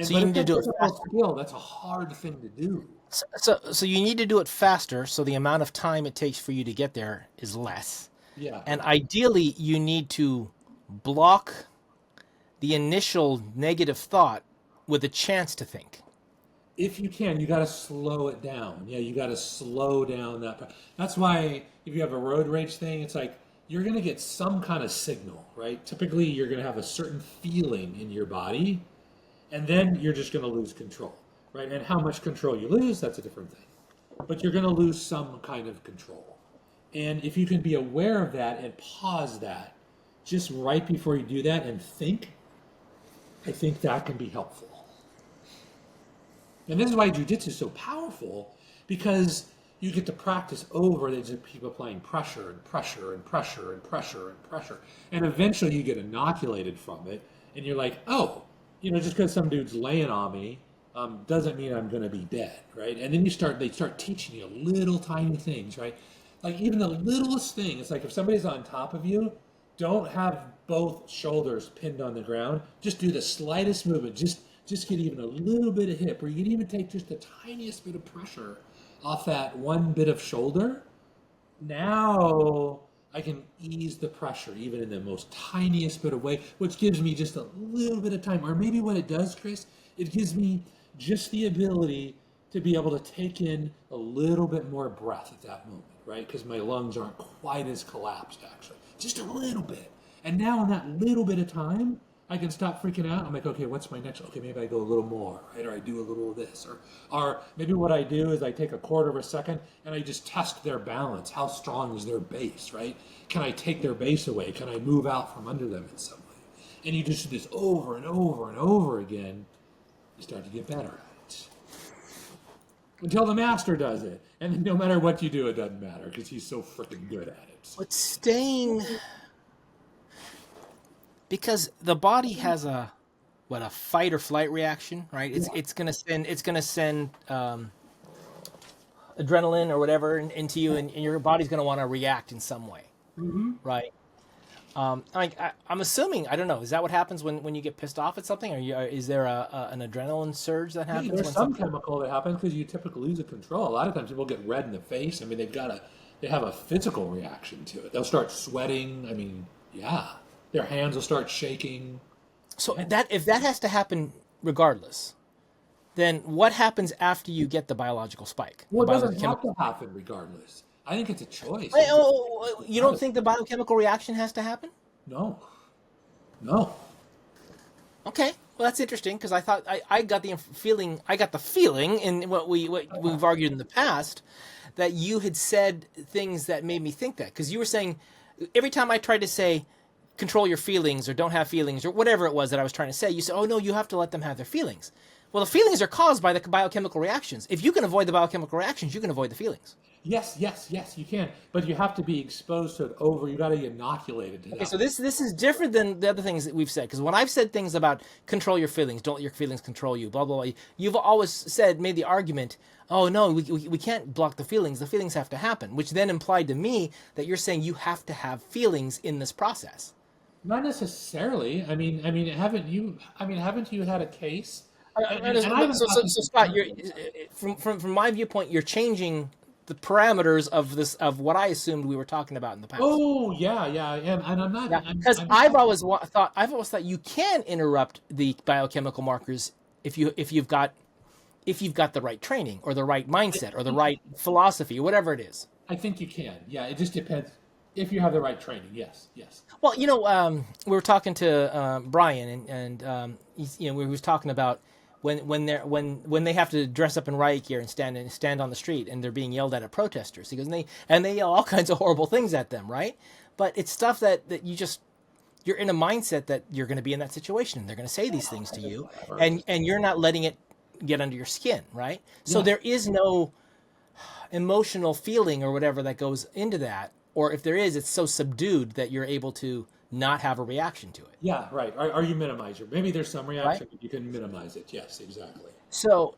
So you need to do it faster. That's a hard thing to do. So you need to do it faster, so the amount of time it takes for you to get there is less. Yeah. And ideally, you need to block the initial negative thought with a chance to think. If you can, you got to slow it down. Yeah, you got to slow down that. That's why if you have a road rage thing, it's like you're going to get some kind of signal, right? Typically, you're going to have a certain feeling in your body, and then you're just going to lose control, right? And how much control you lose, that's a different thing. But you're going to lose some kind of control. And if you can be aware of that and pause that just right before you do that and think, I think that can be helpful. And this is why Jiu-Jitsu is so powerful, because you get to practice over. They just keep applying pressure and pressure and pressure and pressure and pressure. And eventually you get inoculated from it. And you're like, oh, just because some dude's laying on me doesn't mean I'm going to be dead, right? And then they start teaching you little tiny things, right? Like even the littlest thing. It's like if somebody's on top of you, don't have both shoulders pinned on the ground. Just do the slightest movement. Just get even a little bit of hip, or you can even take just the tiniest bit of pressure off that one bit of shoulder. Now I can ease the pressure even in the most tiniest bit of way, which gives me just a little bit of time. Or maybe what it does, Chris, it gives me just the ability to be able to take in a little bit more breath at that moment, right? Because my lungs aren't quite as collapsed, actually. Just a little bit. And now in that little bit of time, I can stop freaking out. I'm like, okay, what's my next? Okay, maybe I go a little more, right? Or I do a little of this. Or maybe what I do is I take a quarter of a second and I just test their balance. How strong is their base, right? Can I take their base away? Can I move out from under them in some way? And you just do this over and over and over again. You start to get better at it. Until the master does it. And then no matter what you do, it doesn't matter because he's so freaking good at it. But staying... Because the body has a fight or flight reaction, right? It's gonna send adrenaline or whatever into you, and your body's gonna want to react in some way, right? I'm assuming, I don't know, is that what happens when you get pissed off at something, or is there an adrenaline surge that happens? There's some chemical that happens because you typically lose control. A lot of times people get red in the face. I mean, they have a physical reaction to it. They'll start sweating. I mean, yeah. Their hands will start shaking. So if that has to happen regardless, then what happens after you get the biological spike? Well, it doesn't have to happen regardless. I think it's a choice. You don't think the biochemical reaction has to happen? No. Okay, well that's interesting because I thought I got the feeling in what we've argued in the past that you had said things that made me think that, because you were saying every time I tried to say control your feelings or don't have feelings or whatever it was that I was trying to say, you said, oh no, you have to let them have their feelings. Well, the feelings are caused by the biochemical reactions. If you can avoid the biochemical reactions, you can avoid the feelings. Yes, you can. But you have to be exposed to it you got to be inoculated to that. Okay, so this is different than the other things that we've said. Because when I've said things about control your feelings, don't let your feelings control you, blah, blah, blah, you've always made the argument, oh no, we can't block the feelings have to happen, which then implied to me that you're saying you have to have feelings in this process. Not necessarily. I mean, haven't you had a case? So Scott, from my viewpoint, you're changing the parameters of what I assumed we were talking about in the past. Oh yeah, I am, and I'm not. Because I've always thought you can interrupt the biochemical markers if you've got the right training or the right mindset or the right philosophy, whatever it is. I think you can. Yeah, it just depends. If you have the right training, yes. Well, we were talking to Brian, and we was talking about when they have to dress up in riot gear and stand on the street, and they're being yelled at protesters. He goes, and they yell all kinds of horrible things at them, right? But it's stuff that you're in a mindset that you're going to be in that situation. They're going to say these things to you, and you're not letting it get under your skin, right? Yeah. So there is no emotional feeling or whatever that goes into that. Or if there is, it's so subdued that you're able to not have a reaction to it. Yeah, right. Or you minimize it. Maybe there's some reaction, but you can minimize it. Yes, exactly. So,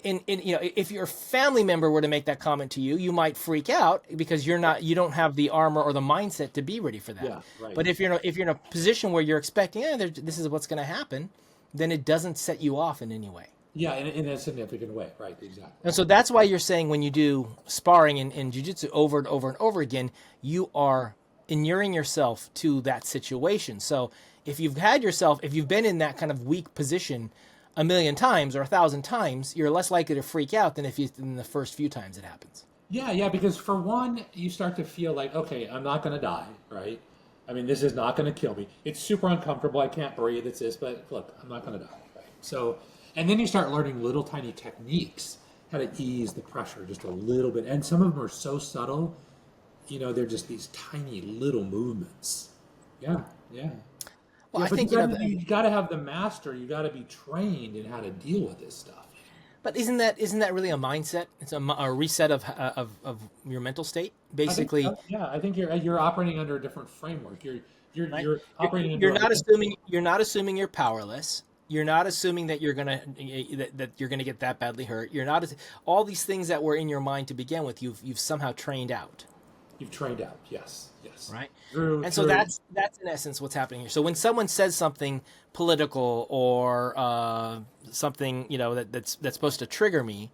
if your family member were to make that comment to you, you might freak out because you don't have the armor or the mindset to be ready for that. Yeah, right. But if you're in a position where you're expecting, this is what's going to happen, then it doesn't set you off in any way. Yeah, in a significant way, right, exactly. And so that's why you're saying when you do sparring in jiu-jitsu over and over and over again, you are inuring yourself to that situation. So if you've been in that kind of weak position 1,000,000 times or 1,000 times, you're less likely to freak out than in the first few times it happens. Yeah, because for one, you start to feel like, okay, I'm not going to die, right? I mean, this is not going to kill me. It's super uncomfortable. I can't breathe. It's this, but look, I'm not going to die, right? So... And then you start learning little tiny techniques, how to ease the pressure just a little bit. And some of them are so subtle, they're just these tiny little movements. Yeah, yeah. Well, I But think you got to have the master. You got to be trained in how to deal with this stuff. but isn't that really a mindset? It's a reset of your mental state, I think basically. so. Yeah, I think you're operating under a different framework. Right? You're operating You're under not assuming you're powerless. You're not assuming that you're gonna get that badly hurt. You're not all these things that were in your mind to begin with. You've somehow trained out. you've trained out. Yes, yes. Right? True, And so true. that's in essence what's happening here. So when someone says something political or something that's supposed to trigger me,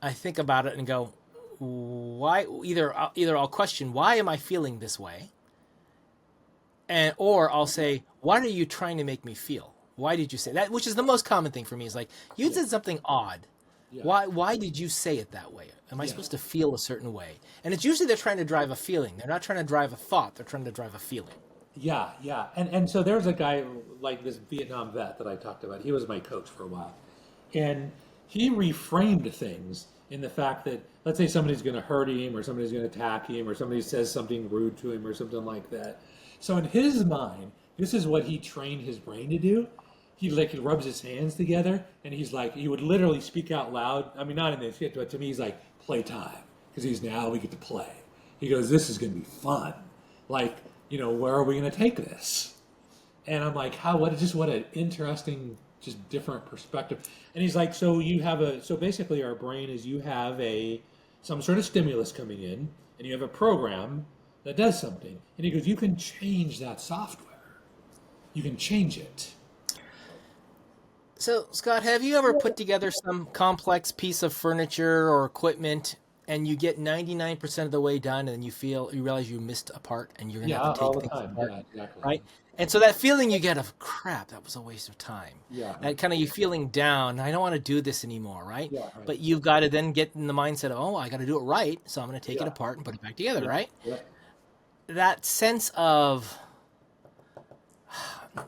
I think about it and go, why? Either I'll question, why am I feeling this way, or I'll say, what are you trying to make me feel? Why did you say that? Which is the most common thing for me, is like, you said something odd. Yeah. Why did you say it that way? Am I supposed to feel a certain way? And it's usually they're trying to drive a feeling. They're not trying to drive a thought. They're trying to drive a feeling. Yeah, yeah. And so there's a guy like this Vietnam vet that I talked about. He was my coach for a while. And he reframed things in the fact that, let's say somebody's going to hurt him or somebody's going to attack him or somebody says something rude to him or something like that. So in his mind, this is what he trained his brain to do. He rubs his hands together and he's like, he would literally speak out loud. I mean, not in this shit, but to me, he's like, playtime. Because now we get to play. He goes, this is going to be fun. Like, where are we going to take this? And I'm like, what an interesting, just different perspective. And he's like, so basically our brain is, you have some sort of stimulus coming in and you have a program that does something. And he goes, you can change that software. You can change it. So, Scott, have you ever put together some complex piece of furniture or equipment and you get 99% of the way done and you realize you missed a part and you're going to have to all take the things time. apart, Yeah, exactly. right? And so that feeling you get of, crap, that was a waste of time. Yeah. That kind of you feeling down, I don't want to do this anymore, right? Yeah, right. But you've got to then get in the mindset of, I got to do it right, so I'm going to take it apart and put it back together, right? Yeah. That sense of,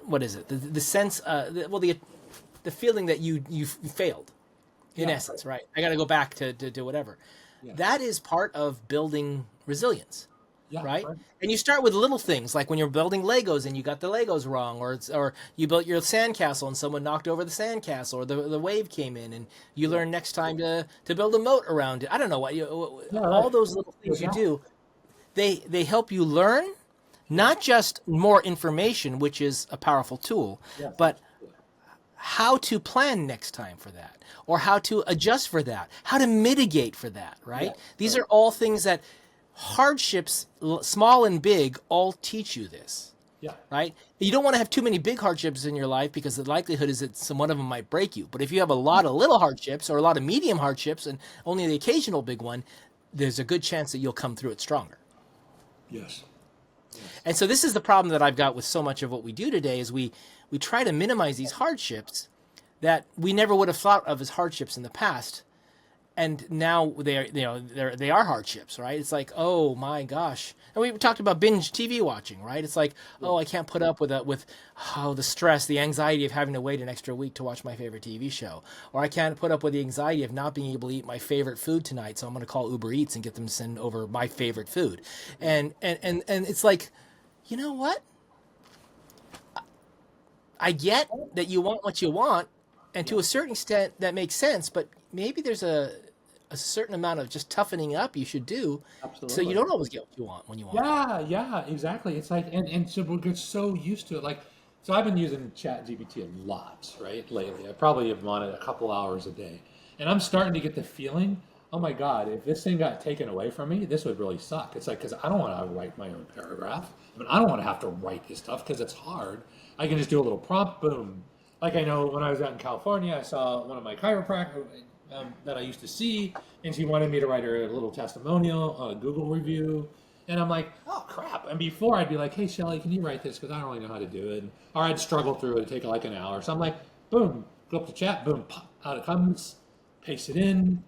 what is it? The sense, the feeling that you failed, in essence, right? I got to go back to whatever. Yeah. That is part of building resilience, right? And you start with little things, like when you're building Legos and you got the Legos wrong, or you built your sandcastle and someone knocked over the sandcastle, or the wave came in, and you learn next time to build a moat around it. I don't know what all those little things you do. They help you learn, not just more information, which is a powerful tool, but how to plan next time for that, or how to adjust for that, how to mitigate for that, right? Yeah, These are all things that hardships, small and big, all teach you this, right? You don't want to have too many big hardships in your life because the likelihood is that one of them might break you. But if you have a lot of little hardships or a lot of medium hardships and only the occasional big one, there's a good chance that you'll come through it stronger. Yes. And so this is the problem that I've got with so much of what we do today is we try to minimize these hardships that we never would have thought of as hardships in the past, and now they are hardships, right? It's like, oh my gosh, and we talked about binge TV watching, right? It's like, I can't put up with the stress, the anxiety of having to wait an extra week to watch my favorite TV show, or I can't put up with the anxiety of not being able to eat my favorite food tonight, so I'm going to call Uber Eats and get them to send over my favorite food, and it's like, you know what? I get that you want what you want, and to a certain extent that makes sense, but maybe there's a certain amount of just toughening up you should do. Absolutely. So you don't always get what you want when you want. Yeah, exactly. It's like, and so we get so used to it. Like, so I've been using ChatGPT a lot, right, lately. I probably have on it a couple hours a day. And I'm starting to get the feeling, oh my God, if this thing got taken away from me, this would really suck. It's like, because I don't want to write my own paragraph. I mean, I don't want to have to write this stuff because it's hard. I can just do a little prompt, boom. Like, I know when I was out in California, I saw one of my chiropractors that I used to see, and she wanted me to write her a little testimonial, a Google review. And I'm like, oh crap. And before I'd be like, hey Shelly, can you write this? Because I don't really know how to do it. Or I'd struggle through it, it'd take like an hour. So I'm like, boom, go up to chat, boom, pop, out it comes, paste it in,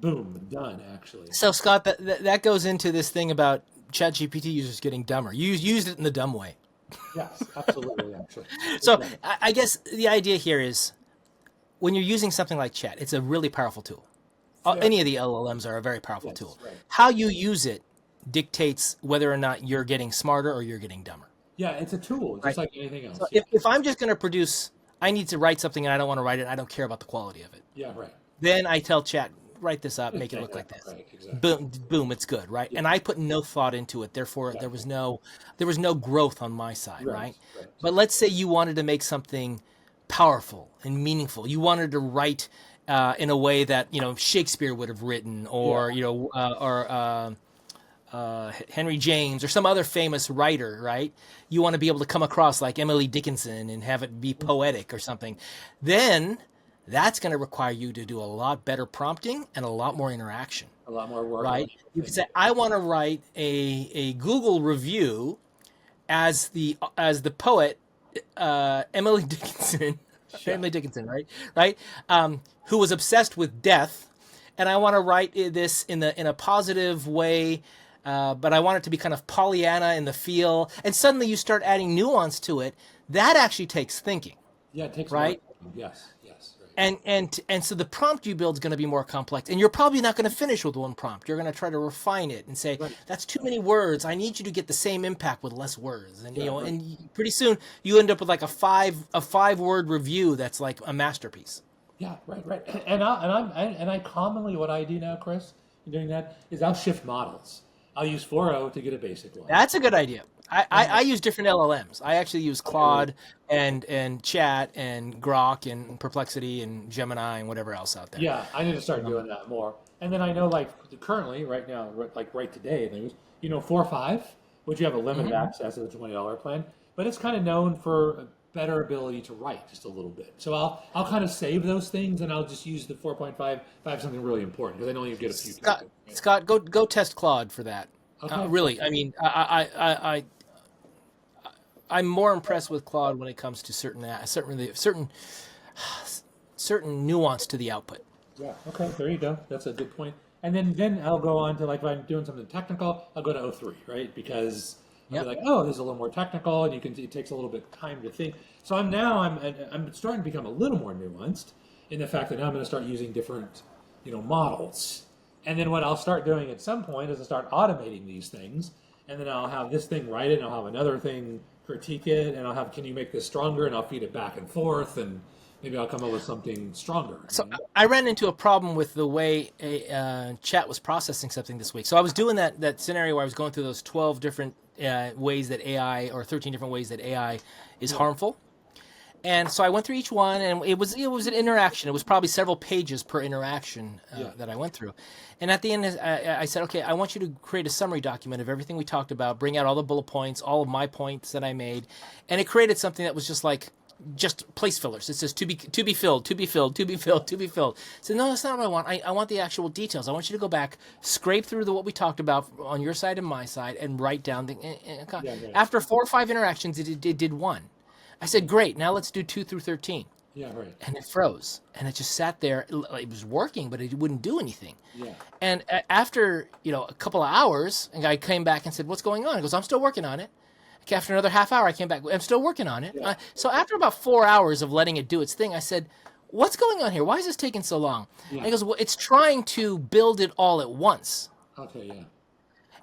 boom, done actually. So Scott, that goes into this thing about ChatGPT users getting dumber. You used it in the dumb way. Yes, absolutely, actually. So I guess the idea here is when you're using something like chat, it's a really powerful tool. Any of the LLMs are a very powerful tool. Right. How you use it dictates whether or not you're getting smarter or you're getting dumber. Yeah, it's a tool, just Right. like anything else. So Yeah. if I'm just going to produce, I need to write something and I don't want to write it. I don't care about the quality of it. Yeah, right. Then I tell chat, write this up, make it Yeah, look like this. Right, exactly. Boom, boom, it's good, right? Yeah. And I put no thought into it. Therefore, there was no growth on my side, right? Right. But let's say you wanted to make something powerful and meaningful. You wanted to write in a way that Shakespeare would have written, or Henry James or some other famous writer, right? You want to be able to come across like Emily Dickinson and have it be poetic or something. Then that's going to require you to do a lot better prompting and a lot more interaction. A lot more work. Right? You can say, I want to write a Google review as the poet Emily Dickinson, Emily Dickinson, right? Who was obsessed with death, and I want to write this in a positive way. But I want it to be kind of Pollyanna in the feel, and suddenly you start adding nuance to it. That actually takes thinking. Yeah, it takes right. Yes, right. And so the prompt you build is going to be more complex, and you're probably not going to finish with one prompt. You're going to try to refine it and say, that's too many words. I need you to get the same impact with less words, and and pretty soon you end up with like a 5-word review that's like a masterpiece. Yeah, right. And I commonly, what I do now, Chris, in doing that is I'll shift models. I'll use 4.0 to get a basic one. That's a good idea. I use different LLMs. I actually use Claude and Chat and Grok and Perplexity and Gemini and whatever else out there. Yeah, I need to start doing that more. And then I know, like currently, right now, like right today, 4.5, which you have a limited access to the $20 plan, but it's kind of known for a better ability to write just a little bit. So I'll kind of save those things and I'll just use the 4.5 if I have something really important, because I know you get a few. Scott, go test Claude for that. Okay. Really, I mean, I'm more impressed with Claude when it comes to certain nuance to the output. Yeah. Okay. There you go. That's a good point. And then I'll go on to, like, if I'm doing something technical, I'll go to 0.3, right? Because I'll be like, oh, this is a little more technical, and it takes a little bit of time to think. So I'm starting to become a little more nuanced in the fact that now I'm going to start using different, models. And then what I'll start doing at some point is I'll start automating these things, and then I'll have this thing write it, and I'll have another thing critique it, and I'll have, can you make this stronger? And I'll feed it back and forth, and maybe I'll come up with something stronger. So I ran into a problem with the way Chat was processing something this week. So I was doing that scenario where I was going through those 12 different ways that AI, or 13 different ways that AI is harmful. And so I went through each one, and it was an interaction. It was probably several pages per interaction that I went through. And at the end, I said, okay, I want you to create a summary document of everything we talked about, bring out all the bullet points, all of my points that I made. And it created something that was just place fillers. It says to be filled, to be filled, to be filled, to be filled. So no, that's not what I want. I want the actual details. I want you to go back, scrape through what we talked about on your side and my side, and write down After 4 or 5 interactions, it did 1. I said, great, now let's do 2 through 13. Yeah, right. And it froze. And it just sat there. It was working, but it wouldn't do anything. Yeah. And after, a couple of hours, a guy came back and said, what's going on? He goes, I'm still working on it. Okay, after another half hour, I came back. I'm still working on it. Yeah. So after about 4 hours of letting it do its thing, I said, what's going on here? Why is this taking so long? Yeah. And he goes, well, it's trying to build it all at once. Okay, yeah.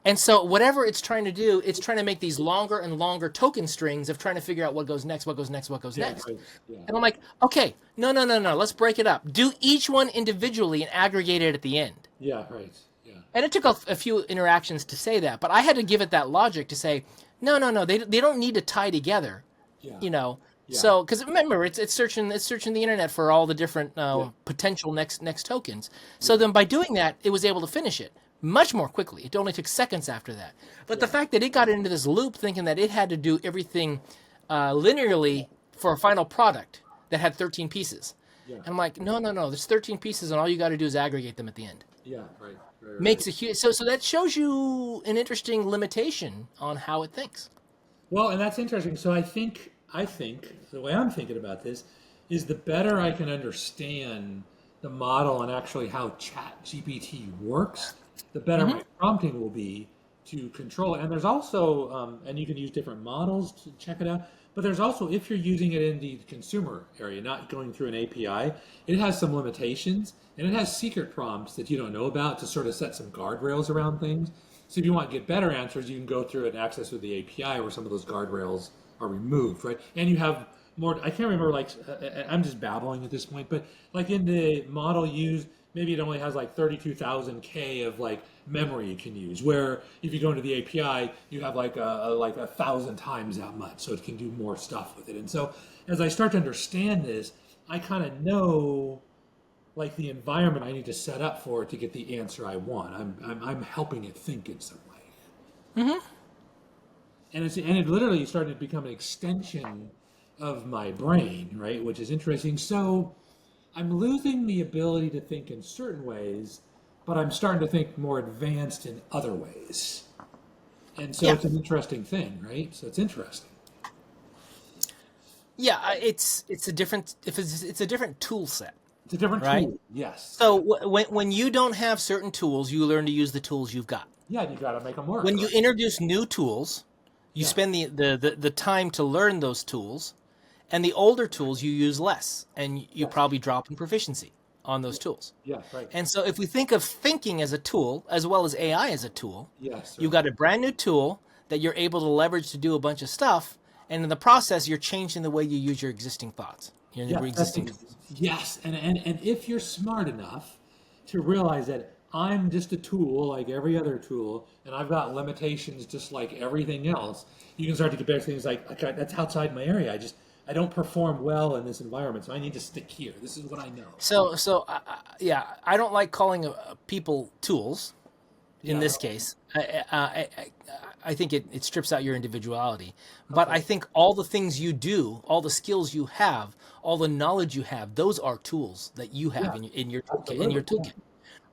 And so whatever it's trying to do, it's trying to make these longer and longer token strings of trying to figure out what goes next, what goes next, what goes next. Right. Yeah. And I'm like, okay, no, let's break it up. Do each one individually and aggregate it at the end. Yeah, right. Yeah. And it took a few interactions to say that, but I had to give it that logic to say, no, they don't need to tie together, Yeah. Yeah. Yeah. So, because remember, it's searching the internet for all the different potential next tokens. So then by doing that, it was able to finish it much more quickly. It only took seconds after that. But the fact that it got into this loop thinking that it had to do everything linearly for a final product that had 13 pieces. Yeah. And I'm like, no, there's 13 pieces, and all you got to do is aggregate them at the end. Yeah, right. Makes a huge... So that shows you an interesting limitation on how it thinks. Well, and that's interesting. So I think the way I'm thinking about this is the better I can understand the model and actually how ChatGPT works, the better my prompting will be to control it. And there's also, and you can use different models to check it out, but there's also, if you're using it in the consumer area, not going through an API, it has some limitations, and it has secret prompts that you don't know about to sort of set some guardrails around things. So if you want to get better answers, you can go through and access with the API where some of those guardrails are removed, right? And you have more. I can't remember. Like, I'm just babbling at this point, but like in the model used, maybe it only has like 32,000 K of like memory you can use. Where if you go into the API, you have like a 1,000 times that much, so it can do more stuff with it. And so as I start to understand this, I kind of know like the environment I need to set up for it to get the answer I want. I'm helping it think in some way. Mm-hmm. And it literally started to become an extension of my brain, right? Which is interesting. So I'm losing the ability to think in certain ways, but I'm starting to think more advanced in other ways. And so it's an interesting thing, right? So it's interesting. Yeah, it's a different it's a different tool set. It's a different Right? tool. Yes. So when you don't have certain tools, you learn to use the tools you've got. Yeah, you got to make them work. When you introduce new tools, you Yeah. spend the time to learn those tools, and the older tools you use less, and you probably drop in proficiency on those tools. Yeah, right. And so if we think of thinking as a tool, as well as AI as a tool, Yes. you got a brand new tool that you're able to leverage to do a bunch of stuff, and in the process, you're changing the way you use your existing thoughts, your existing tools. Yes, and if you're smart enough to realize that I'm just a tool like every other tool, and I've got limitations just like everything else, you can start to compare things like, okay, that's outside my area. I don't perform well in this environment, so I need to stick here. This is what I know. So I don't like calling people tools. In Yeah. this case, I think it strips out your individuality. But I think all the things you do, all the skills you have, all the knowledge you have, those are tools that you have in your toolkit,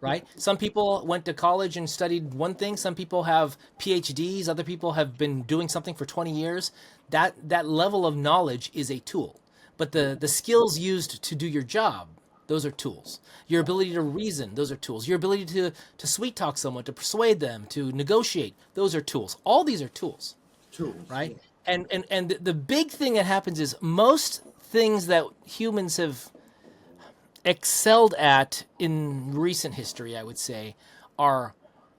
right? Some people went to college and studied one thing. Some people have PhDs. Other people have been doing something for 20 years. That level of knowledge is a tool. But the skills used to do your job, those are tools. Your ability to reason, those are tools. Your ability to sweet talk someone, to persuade them, to negotiate, those are tools. All these are tools, Tools. right? And the big thing that happens is most things that humans have excelled at in recent history, I would say, are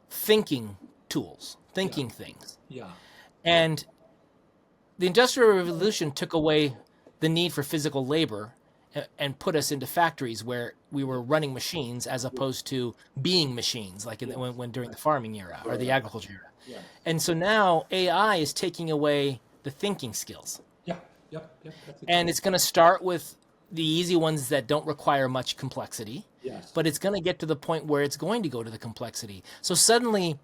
thinking tools, thinking things. Yeah. And the Industrial Revolution took away the need for physical labor and put us into factories where we were running machines as opposed to being machines, like when during the farming era or the agriculture era. Yeah. And so now AI is taking away the thinking skills. Yeah. Yep. That's And it's going to start with the easy ones that don't require much complexity. Yes. But it's going to get to the point where it's going to go to the complexity. So suddenly,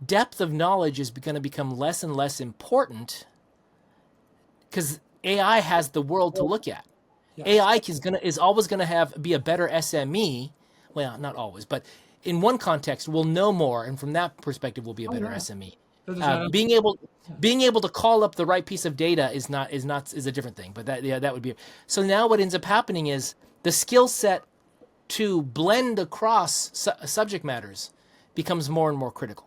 depth of knowledge is going to become less and less important because AI has the world to look at. Yes. AI is always going to be a better SME. Well, not always, but in one context, will know more, and from that perspective, will be a better SME. Being able to call up the right piece of data is a different thing. But that would be. So now what ends up happening is the skill set to blend across subject matters becomes more and more critical.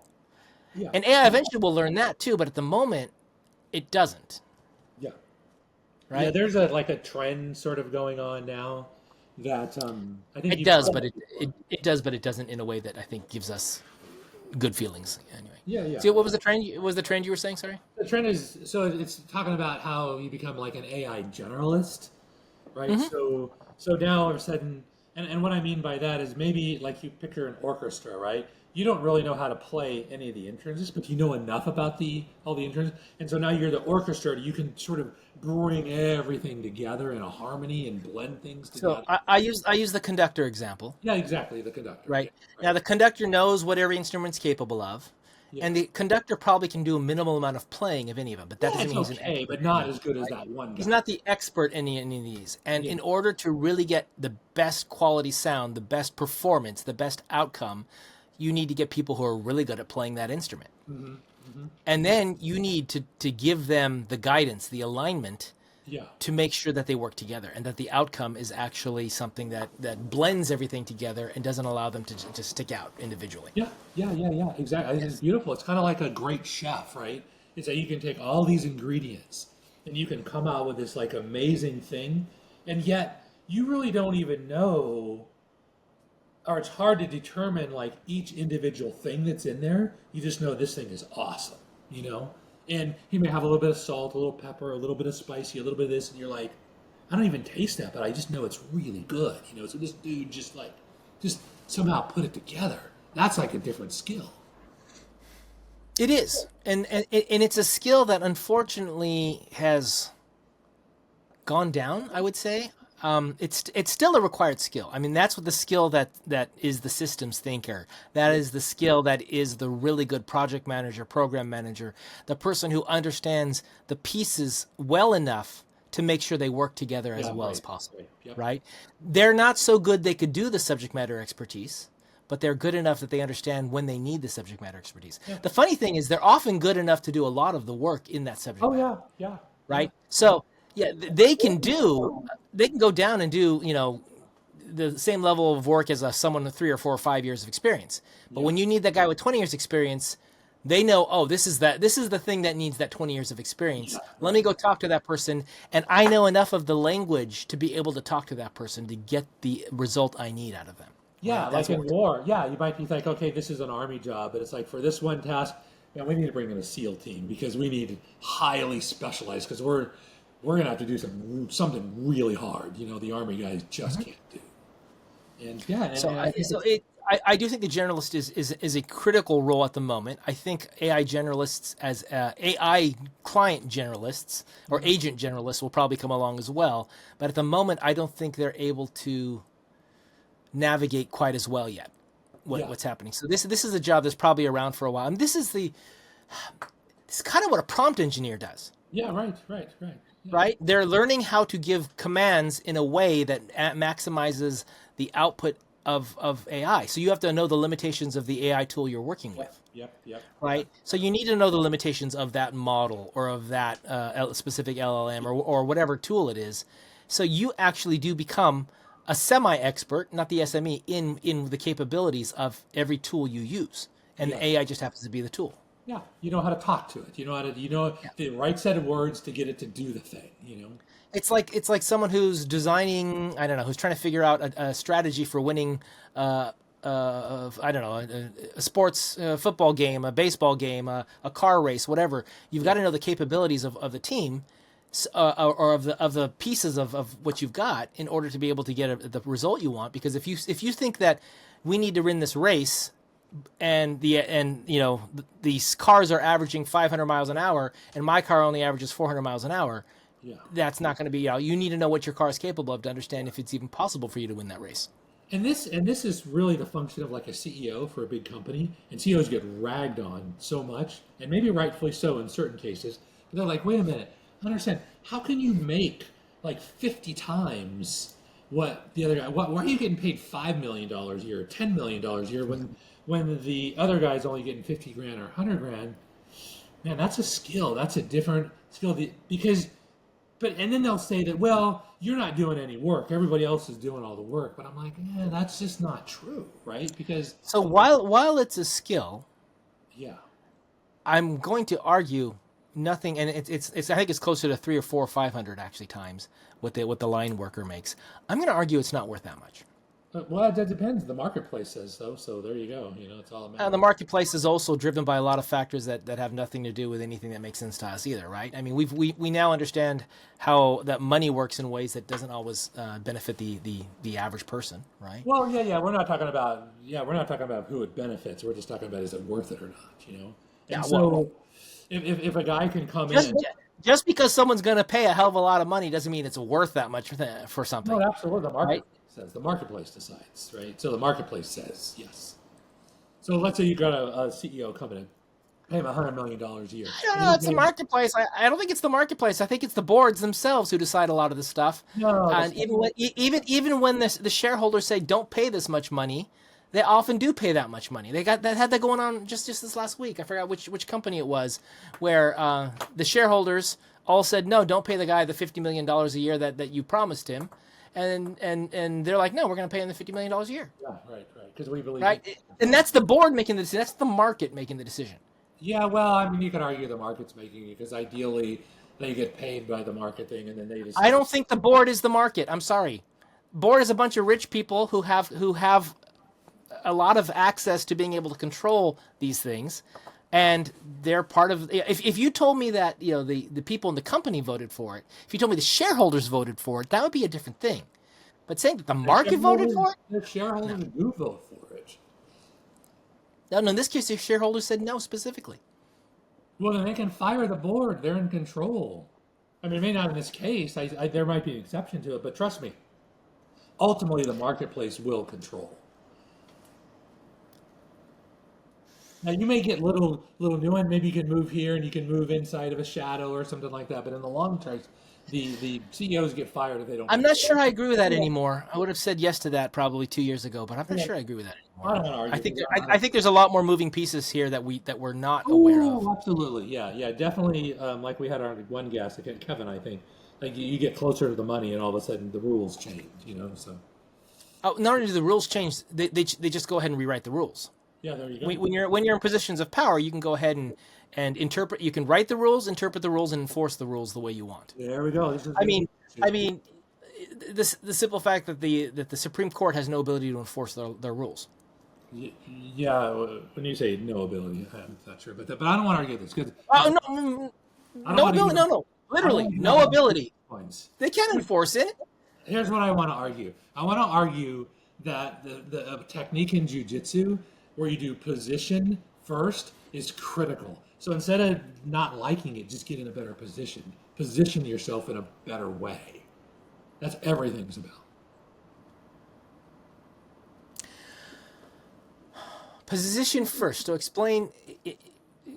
Yeah. And AI eventually will learn that too, but at the moment, it doesn't. Yeah. Right? Yeah, there's a trend sort of going on now that I think It does, but it does, but it doesn't in a way that I think gives us good feelings. Anyway. Yeah. So what was the trend? What was the trend you were saying? Sorry. The trend is it's talking about how you become like an AI generalist, right? Mm-hmm. So now all of a sudden, and what I mean by that is maybe like you picture an orchestra, right? You don't really know how to play any of the instruments, but you know enough about all the instruments, and so now you're the orchestra. You can sort of bring everything together in a harmony and blend things together. So I use the conductor example. Yeah, exactly, the conductor. Right. Now the conductor knows what every instrument's capable of, and the conductor probably can do a minimal amount of playing of any of them. But that doesn't mean he's an expert. But not as good as that one guy. He's not the expert in any of these. And in order to really get the best quality sound, the best performance, the best outcome, you need to get people who are really good at playing that instrument. Mm-hmm. Mm-hmm. And then you need to give them the guidance, the alignment, to make sure that they work together and that the outcome is actually something that blends everything together and doesn't allow them to stick out individually. Yeah, exactly. It's beautiful. It's kind of like a great chef, right? It's that you can take all these ingredients and you can come out with this like amazing thing, and yet you really don't even know or it's hard to determine like each individual thing that's in there. You just know this thing is awesome, you know? And he may have a little bit of salt, a little pepper, a little bit of spicy, a little bit of this, and you're like, I don't even taste that, but I just know it's really good, you know? So this dude just somehow put it together. That's like a different skill. It is, and it's a skill that unfortunately has gone down, I would say. It's still a required skill. I mean, that's what the skill that is the systems thinker. That is the skill that is the really good project manager, program manager, the person who understands the pieces well enough to make sure they work together as well as possible. Right. Yep. Right? They're not so good they could do the subject matter expertise, but they're good enough that they understand when they need the subject matter expertise. Yeah. The funny thing is they're often good enough to do a lot of the work in that subject matter. Oh yeah. Right? So yeah, they can go down and do, you know, the same level of work as someone with 3 or 4 or 5 years of experience. But when you need that guy with 20 years experience, they know, oh, this is the thing that needs that 20 years of experience. Let me go talk to that person. And I know enough of the language to be able to talk to that person to get the result I need out of them. Yeah, Right? like in war. Yeah, you might be like, okay, this is an army job, but it's like for this one task, man, we need to bring in a SEAL team because we need highly specialized because we're gonna have to do something really hard. You know, the army guys just can't do. And yeah, I do think the generalist is a critical role at the moment. I think AI generalists as AI client generalists or agent generalists will probably come along as well. But at the moment, I don't think they're able to navigate quite as well yet what's happening. So this is a job that's probably around for a while. And this is kind of what a prompt engineer does. Yeah, right. Yeah. Right? They're learning how to give commands in a way that maximizes the output of AI. So you have to know the limitations of the AI tool you're working with. Yep. Right? So you need to know the limitations of that model or of that specific LLM or whatever tool it is. So you actually do become a semi-expert, not the SME, in the capabilities of every tool you use. And the AI just happens to be the tool. Yeah, you know how to talk to it. You know the right set of words to get it to do the thing. You know, it's like someone who's designing. I don't know, who's trying to figure out a strategy for winning. I don't know, a sports football game, a baseball game, a car race, whatever. You've got to know the capabilities of the team, or of the pieces of what you've got in order to be able to get the result you want. Because if you think that we need to win this race, and you know these cars are averaging 500 miles an hour, and my car only averages 400 miles an hour. Yeah. That's not going to be. You need to know what your car is capable of to understand if it's even possible for you to win that race. And this is really the function of like a CEO for a big company. And CEOs get ragged on so much, and maybe rightfully so in certain cases. But they're like, wait a minute, I understand. How can you make like 50 times what the other guy? Why are you getting paid $5 million a year, $10 million a year when the other guy's only getting 50 grand or 100 grand? Man, that's a skill. That's a different skill and then they'll say that, well, you're not doing any work. Everybody else is doing all the work. But I'm like, that's just not true, right? Because so while it's a skill, yeah, I'm going to argue nothing, and it's I think it's closer to 300 or 400 or 500 actually times what the line worker makes. I'm going to argue it's not worth that much. Well, that depends. The marketplace says so. So there you go. You know, it's all about. The marketplace is also driven by a lot of factors that have nothing to do with anything that makes sense to us either, right? I mean, we now understand how that money works in ways that doesn't always benefit the average person, right? Well, yeah. We're not talking about who it benefits. We're just talking about is it worth it or not, you know? And so if a guy can come in. Just because someone's going to pay a hell of a lot of money doesn't mean it's worth that much for something. No, absolutely. The market right? The marketplace decides, right? So the marketplace says yes. So let's say you got a CEO coming in, pay him $100 million a year. I don't know. It's the marketplace. I don't think it's the marketplace. I think it's the boards themselves who decide a lot of this stuff. No, and even when the shareholders say don't pay this much money, they often do pay that much money. They had that going on just this last week. I forgot which company it was, where the shareholders all said no, don't pay the guy the $50 million a year that you promised him. And they're like, no, we're going to pay him the $50 million a year. Yeah, right. Because we believe. Right, and that's the board making the decision. That's the market making the decision. Yeah, well, I mean, you could argue the market's making it because ideally they get paid by the market thing, and then they just. I don't think the board is the market. I'm sorry, board is a bunch of rich people who have a lot of access to being able to control these things, and they're part of. If you told me that the people in the company voted for it, if you told me the shareholders voted for it, that would be a different thing. But saying that the market voted for it, The shareholders do vote for it. no, in this case, the shareholders said no specifically. Well, then they can fire the board. They're in control. I mean, maybe not in this case. There might be an exception to it, but trust me, ultimately the marketplace will control. Now you may get little nuance. Maybe you can move here and you can move inside of a shadow or something like that. But in the long term, the CEOs get fired if they don't. I'm not sure I agree with that anymore. I would have said yes to that probably 2 years ago, but I'm not sure I agree with that I anymore. don't want to argue. I think there's a lot more moving pieces here that we're not aware of. Oh, absolutely. Yeah, definitely. Like we had our one guest, Kevin, I think. Like you get closer to the money, and all of a sudden the rules change. So. Oh, not only do the rules change, they just go ahead and rewrite the rules. Yeah, there you go. When you're in positions of power, you can go ahead and interpret. You can write the rules, interpret the rules, and enforce the rules the way you want. There we go. I mean, the simple fact that the Supreme Court has no ability to enforce their rules. Yeah, when you say no ability, I'm not sure, but I don't want to argue this because No ability, no, literally no ability. Points. They can't enforce it. Here's what I want to argue. I want to argue that the technique in Jiu-Jitsu where you do position first is critical. So instead of not liking it, just get in a better position. Position yourself in a better way. That's everything's about. Position first. So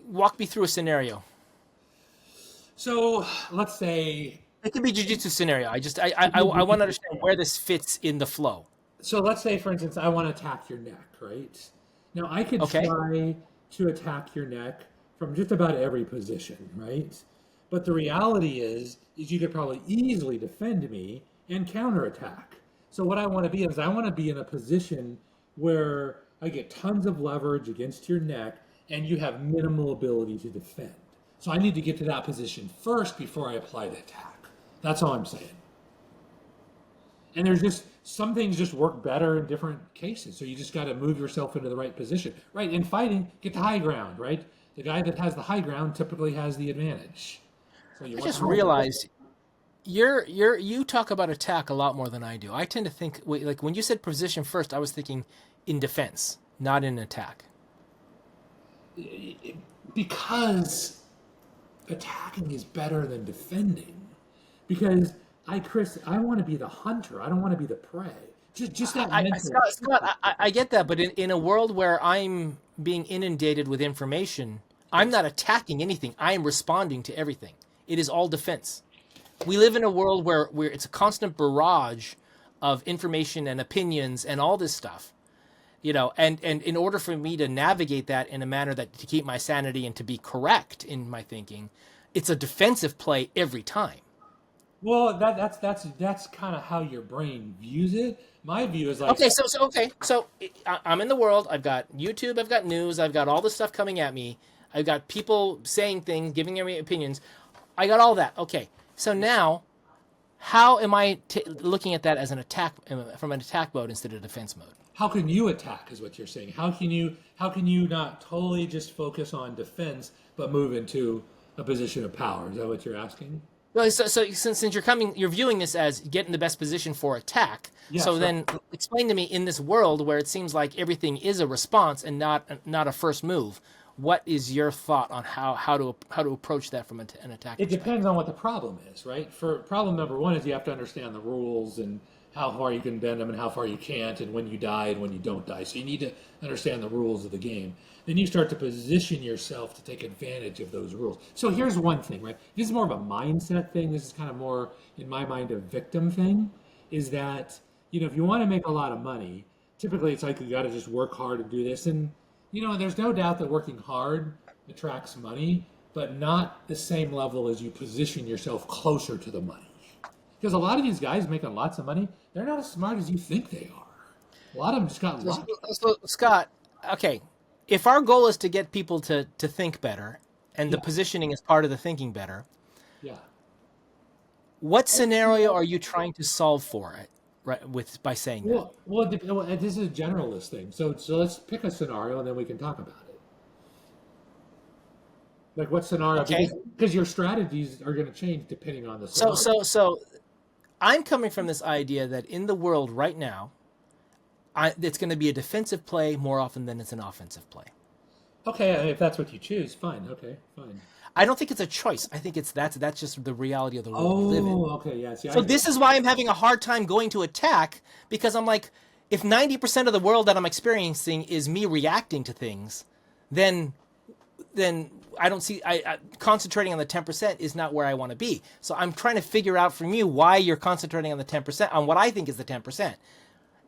walk me through a scenario. So let's say it could be jiu-jitsu scenario. I want to understand where this fits in the flow. So let's say, for instance, I want to attack your neck, right? Now I could try to attack your neck from just about every position, right? But the reality is you could probably easily defend me and counterattack. So what I want to be is I want to be in a position where I get tons of leverage against your neck and you have minimal ability to defend. So I need to get to that position first before I apply the attack. That's all I'm saying. And there's just some things just work better in different cases. So you just got to move yourself into the right position. Right, in fighting, get the high ground, right? The guy that has the high ground typically has the advantage. So I just realized you talk about attack a lot more than I do. I tend to think, like when you said position first, I was thinking in defense, not in attack. Because attacking is better than defending. Because Chris, I want to be the hunter. I don't want to be the prey. Just that mental. Scott, I get that, but in a world where I'm being inundated with information, I'm not attacking anything. I am responding to everything. It is all defense. We live in a world where it's a constant barrage of information and opinions and all this stuff. And in order for me to navigate that in a manner that to keep my sanity and to be correct in my thinking, it's a defensive play every time. Well, that's kind of how your brain views it. My view is like So I'm in the world. I've got YouTube. I've got news. I've got all this stuff coming at me. I've got people saying things, giving me opinions. I got all that. Okay, so now, how am I looking at that as an attack from an attack mode instead of defense mode? How can you attack? Is what you're saying. How can you not totally just focus on defense but move into a position of power? Is that what you're asking? Well, so since you're viewing this as getting the best position for attack. Yeah, so then explain to me in this world where it seems like everything is a response and not a first move. What is your thought on how to approach that from an attack? It depends on what the problem is, right? For problem number one is you have to understand the rules and how far you can bend them and how far you can't and when you die and when you don't die. So you need to understand the rules of the game. Then you start to position yourself to take advantage of those rules. So here's one thing, right? This is more of a mindset thing. This is kind of more, in my mind, a victim thing, is that, if you want to make a lot of money, typically it's like you got to just work hard to do this. And, there's no doubt that working hard attracts money, but not the same level as you position yourself closer to the money. Because a lot of these guys making lots of money, they're not as smart as you think they are. A lot of them just got lucky. So, Scott, okay, if our goal is to get people to think better, and the positioning is part of the thinking better, yeah. What scenario are you trying to solve for? right by saying that. Well, this is a generalist thing. So let's pick a scenario and then we can talk about it. Like what scenario? Okay. Because your strategies are going to change depending on the So scenario. so I'm coming from this idea that in the world right now, it's going to be a defensive play more often than it's an offensive play. Okay, I mean, if that's what you choose, fine. Okay, fine. I don't think it's a choice. I think that's just the reality of the world we live in. Oh, okay, yeah. See, So this is why I'm having a hard time going to attack, because I'm like, if 90% of the world that I'm experiencing is me reacting to things, then I don't see I concentrating on the 10% is not where I want to be. So I'm trying to figure out from you why you're concentrating on the 10%, on what I think is the 10%.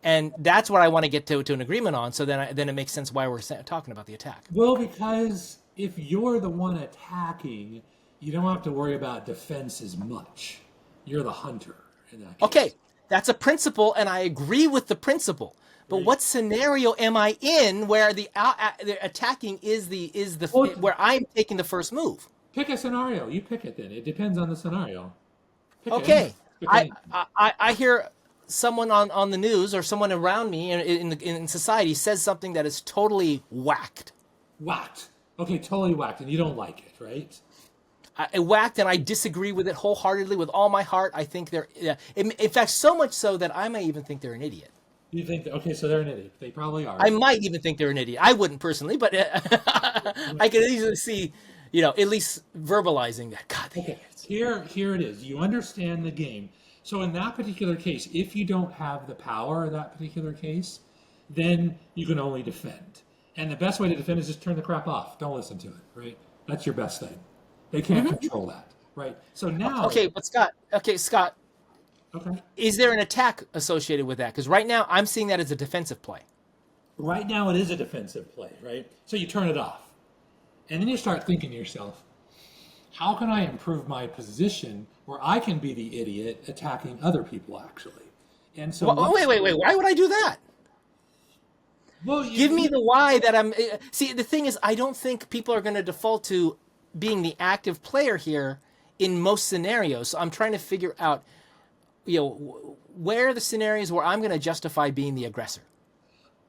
And that's what I want to get to an agreement on. So then it makes sense why we're talking about the attack. Well, because if you're the one attacking, you don't have to worry about defense as much. You're the hunter in that case. Okay, that's a principle, and I agree with the principle. But what scenario am I in where the attacking is where I'm taking the first move? Pick a scenario. You pick it then. It depends on the scenario. Okay, I hear someone on the news or someone around me in society says something that is totally whacked. Whacked. Okay, totally whacked, and you don't like it, right? I whacked, and I disagree with it wholeheartedly with all my heart. I think they're, in fact, so much so that I may even think they're an idiot. You think, okay, so they're an idiot. They probably are. I might even think they're an idiot. I wouldn't personally, but I could easily see, at least verbalizing that. God, they idiots. Here it is. You understand the game. So in that particular case, if you don't have the power in that particular case, then you can only defend. And the best way to defend is just turn the crap off. Don't listen to it, right? That's your best thing. They can't control that, right? So now... Okay, but Scott, Okay. Is there an attack associated with that? Because right now I'm seeing that as a defensive play. Right now it is a defensive play, right? So you turn it off. And then you start thinking to yourself, how can I improve my position where I can be the idiot attacking other people, actually? And so... Wait. Why would I do that? Well, Give me the why that I'm... See, the thing is, I don't think people are going to default to being the active player here in most scenarios. So I'm trying to figure out, where are the scenarios where I'm going to justify being the aggressor?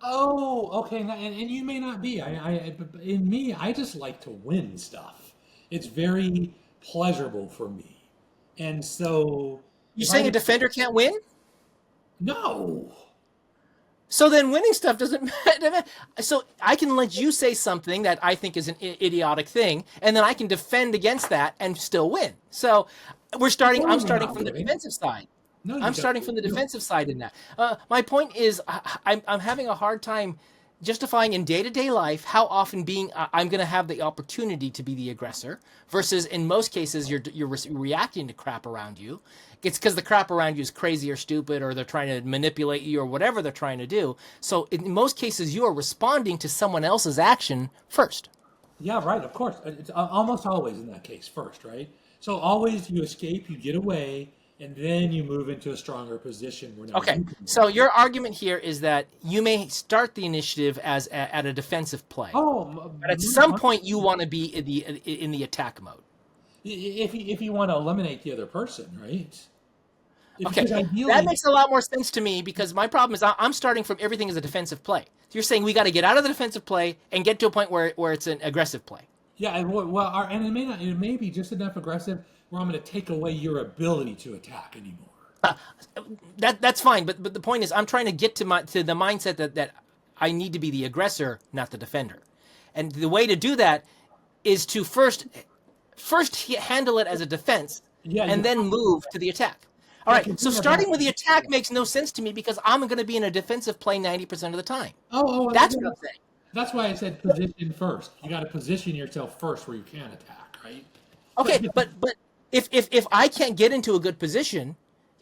Oh, okay. And you may not be. In me, I just like to win stuff. It's very pleasurable for me. And so... You saying a defender can't win? No. So then winning stuff doesn't matter. So I can let you say something that I think is an idiotic thing, and then I can defend against that and still win. So I'm starting from the defensive side. No, I'm starting from the defensive side in that. My point is I'm having a hard time justifying in day-to-day life how often I'm going to have the opportunity to be the aggressor versus in most cases you're reacting to crap around you. It's because the crap around you is crazy or stupid or they're trying to manipulate you or whatever they're trying to do. So in most cases you are responding to someone else's action first. Yeah, right, of course. It's almost always in that case first, right? So always you escape, you get away, and then you move into a stronger position. Okay, so your argument here is that you may start the initiative at a defensive play, but at some point you want to be in the attack mode. If you want to eliminate the other person, right? Okay, that makes a lot more sense to me because my problem is I'm starting from everything as a defensive play. So you're saying we got to get out of the defensive play and get to a point where it's an aggressive play. Yeah, and it may be just enough aggressive where I'm going to take away your ability to attack anymore. That's fine, but the point is I'm trying to get to the mindset that I need to be the aggressor, not the defender, and the way to do that is to first handle it as a defense, and then move to the attack. All right, so starting with the attack makes no sense to me because I'm going to be in a defensive play 90% of the time. That's what I'm saying. That's why I said position first. You got to position yourself first where you can attack, right? Okay, but if I can't get into a good position,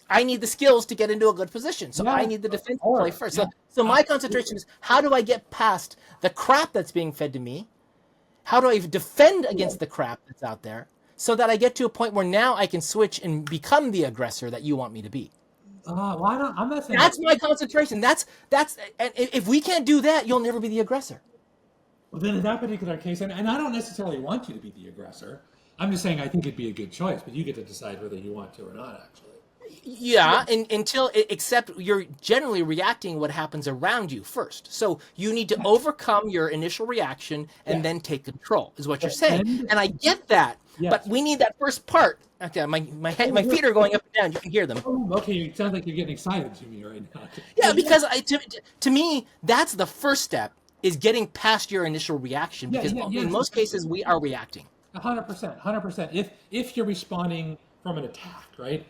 I need the skills to get into a good position. So I need the defensive play first. So my concentration is how do I get past the crap that's being fed to me? How do I defend against the crap that's out there so that I get to a point where now I can switch and become the aggressor that you want me to be? I'm not saying that's my concentration. That's and if we can't do that, you'll never be the aggressor. Well, then in that particular case, and I don't necessarily want you to be the aggressor. I'm just saying I think it'd be a good choice, but you get to decide whether you want to or not, actually. Yeah, except you're generally reacting what happens around you first. So you need to overcome your initial reaction and Yes. then take control, is what you're saying. And And I get that, but yes. we need that first part. Okay, my feet are going up and down. You can hear them. Oh, okay. It sounds like you're getting excited to me right now. Yeah, So because to me, that's the first step, is getting past your initial reaction, because in most cases we are reacting. 100%, 100%. If you're responding from an attack, right?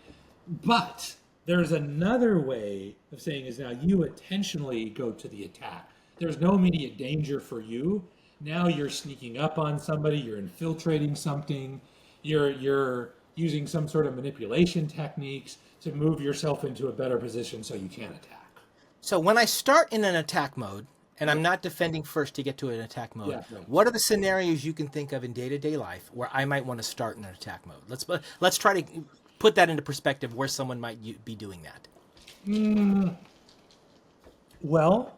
But there's another way of saying is now you intentionally go to the attack. There's no immediate danger for you. Now you're sneaking up on somebody, you're infiltrating something, you're using some sort of manipulation techniques to move yourself into a better position so you can attack. So when I start in an attack mode, and I'm not defending first to get to an attack mode, Yeah, right. what are the scenarios you can think of in day-to-day life where I might want to start in an attack mode? Let's try to put that into perspective where someone might be doing that. Well,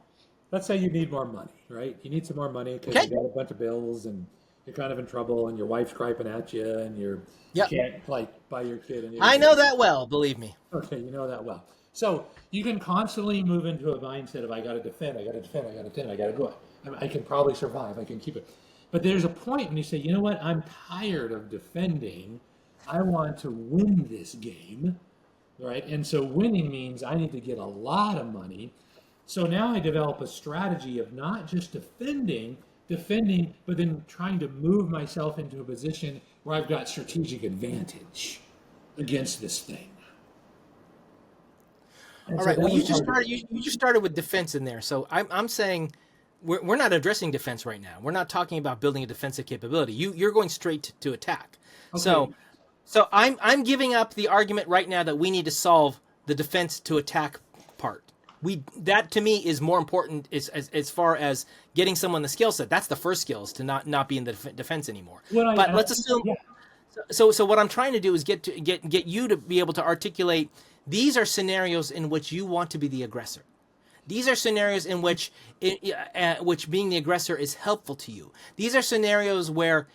let's say you need more money, right? You need some more money because Okay. you got a bunch of bills and you're kind of in trouble and your wife's griping at you and you Yep. can't like buy your kid. And I know that well, believe me. Okay, you know that well. So you can constantly move into a mindset of I got to defend, I got to defend, I got to defend, I got to go. I can probably survive, I can keep it. But there's a point when you say, you know what, I'm tired of defending. I want to win this game, right? And so winning means I need to get a lot of money. So now I develop a strategy of not just defending, but then trying to move myself into a position where I've got strategic advantage against this thing. And All so right. Well, that you was just hard. started. You just started with defense in there. So I'm saying we're not addressing defense right now. We're not talking about building a defensive capability. You're going straight to attack. Okay. So I'm giving up the argument right now that we need to solve the defense to attack part. That to me is more important as far as getting someone the skill set. That's the first skill, is to not be in the defense anymore. But let's assume. Yeah. So what I'm trying to do is get you to be able to articulate. These are scenarios in which you want to be the aggressor. These are scenarios in which being the aggressor is helpful to you. These are scenarios where,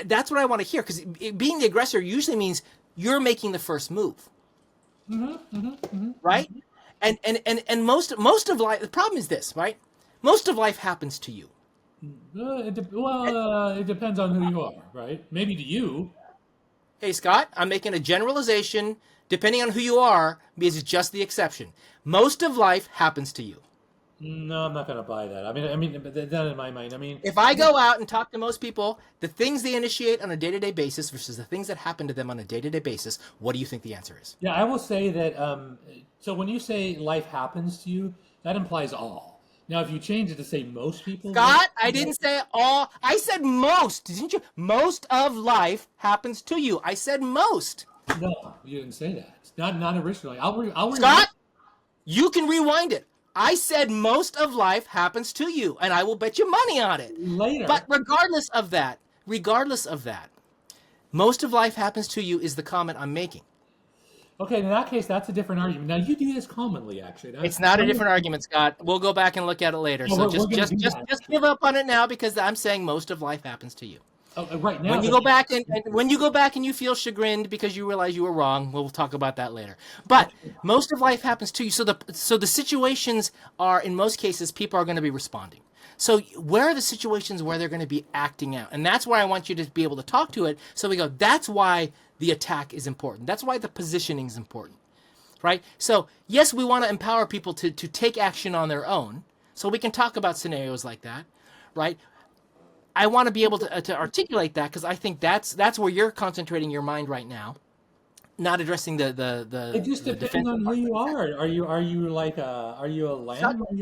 that's what I want to hear, because being the aggressor usually means you're making the first move. Right? And most of life, the problem is this, right? Most of life happens to you. It depends on who you are, right? Maybe to you. Hey, Scott, I'm making a generalization. Depending on who you are, because it's just the exception. Most of life happens to you. No, I'm not going to buy that. I mean, but not in my mind. I mean, If I go out and talk to most people, the things they initiate on a day-to-day basis versus the things that happen to them on a day-to-day basis, what do you think the answer is? yeah, I will say that. So when you say life happens to you, that implies all. Now, if you change it to say most people, Scott, I didn't say all. I said most. Didn't you? Most of life happens to you. I said most. No, you didn't say that. Not originally. I'll Scott, you can rewind it. I said most of life happens to you, and I will bet you money on it. later. But regardless of that, most of life happens to you is the comment I'm making. Okay, in that case, that's a different argument. Now, you do this commonly, actually. It's not a different argument, Scott. We'll go back and look at it later. No, So we're gonna do just that. give up on it now, because I'm saying most of life happens to you. Right now, When you go back and you feel chagrined because you realize you were wrong, we'll talk about that later. But most of life happens to you. So the situations are, in most cases, people are going to be responding. So where are the situations where they're going to be acting out? And that's why I want you to be able to talk to it. So we go, that's why the attack is important. That's why the positioning is important, right? So yes, we want to empower people to take action on their own. So we can talk about scenarios like that, right? I want to be able to articulate that, because I think that's where you're concentrating your mind right now, not addressing the it just depends defensive on who part. you are. Are you are you a lamb or are you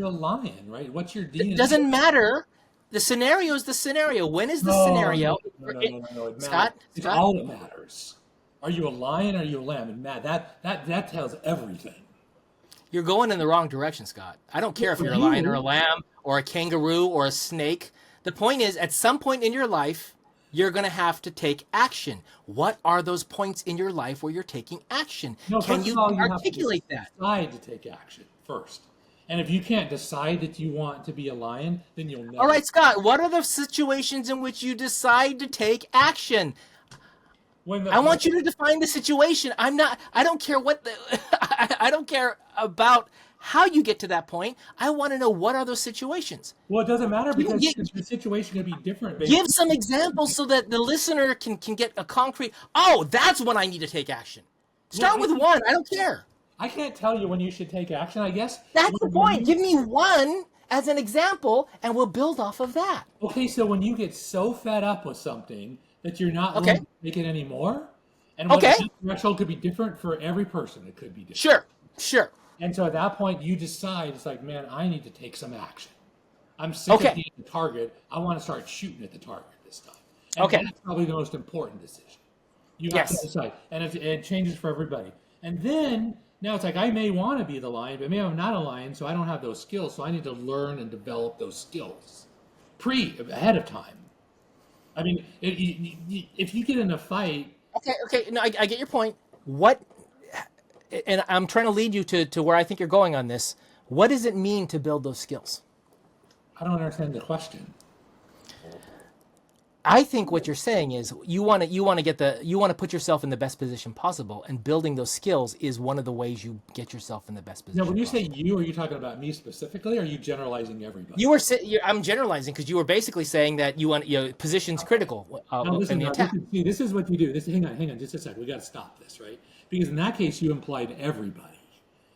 a lion? Right? What's your DNA? It doesn't matter. The scenario is the scenario. When is the No, scenario? No. It matters. Scott, It's Scott? all that matters. Are you a lion or are you a lamb? And Matt, that tells everything. You're going in the wrong direction, Scott. I don't care if you're a lion or a lamb or a kangaroo or a snake. The point is, at some point in your life, you're going to have to take action. What are those points in your life where you're taking action? No, Can first you of all, articulate that? Decide to take action first. And if you can't decide that you want to be a lion, then you'll never. All right, Scott, what are the situations in which you decide to take action? I want you to define the situation. I don't care what I don't care about how you get to that point. I want to know what are those situations. Well, it doesn't matter because the situation can be different. Give some examples so that the listener can get a concrete, oh, that's when I need to take action. Start with one. I don't care. I can't tell you when you should take action, I guess. That's the point. Give me one as an example, and we'll build off of that. Okay, so when you get so fed up with something that you're not willing to make it anymore, and what the threshold could be different for every person. It could be different. Sure. And so at that point, you decide, it's like, man, I need to take some action. I'm sick of being the target. I want to start shooting at the target this time. And that's probably the most important decision. You have to decide. And it changes for everybody. And then, now it's like, I may want to be the lion, but maybe I'm not a lion, so I don't have those skills. So I need to learn and develop those skills ahead of time. I mean, if you get in a fight... Okay. No, I get your point. And I'm trying to lead you to where I think you're going on this. What does it mean to build those skills? I don't understand the question. I think what you're saying is you want to put yourself in the best position possible, and building those skills is one of the ways you get yourself in the best position. Now, when you say you, are you talking about me specifically, or are you generalizing everybody? I'm generalizing because you were basically saying that you want position's critical in the attack. This is what you do. Hang on, just a second. We got to stop this, right? Because in that case, you implied everybody,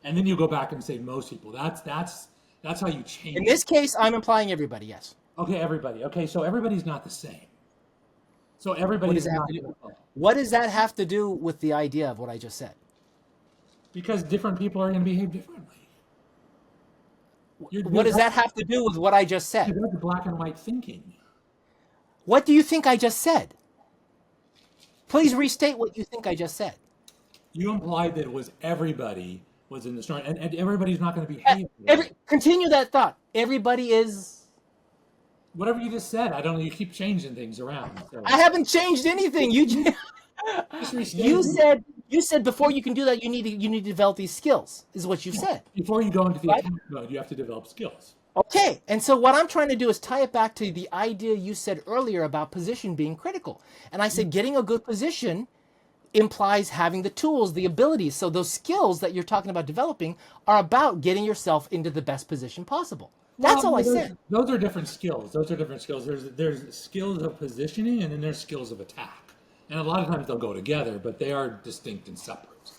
and then you go back and say most people. That's how you change. In this case, I'm implying everybody. Yes. Okay, everybody. Okay, so everybody's not the same. So everybody. What does that have to do with the idea of what I just said? Because different people are going to behave differently. What does that have to do with what I just said? That's black and white thinking. What do you think I just said? Please restate what you think I just said. You implied that it was everybody was in the story, and everybody's not going to behave. Continue that thought. Everybody is... Whatever you just said, I don't know. You keep changing things around. So. I haven't changed anything. You said before you can do that, you need to develop these skills. Is what you said. Before you go into the attack mode, you have to develop skills. Okay, and so what I'm trying to do is tie it back to the idea you said earlier about position being critical. And I said getting a good position implies having the tools, the abilities. So those skills that you're talking about developing are about getting yourself into the best position possible. That's all I said. Those are different skills. There's skills of positioning, and then there's skills of attack. And a lot of times they'll go together, but they are distinct and separate.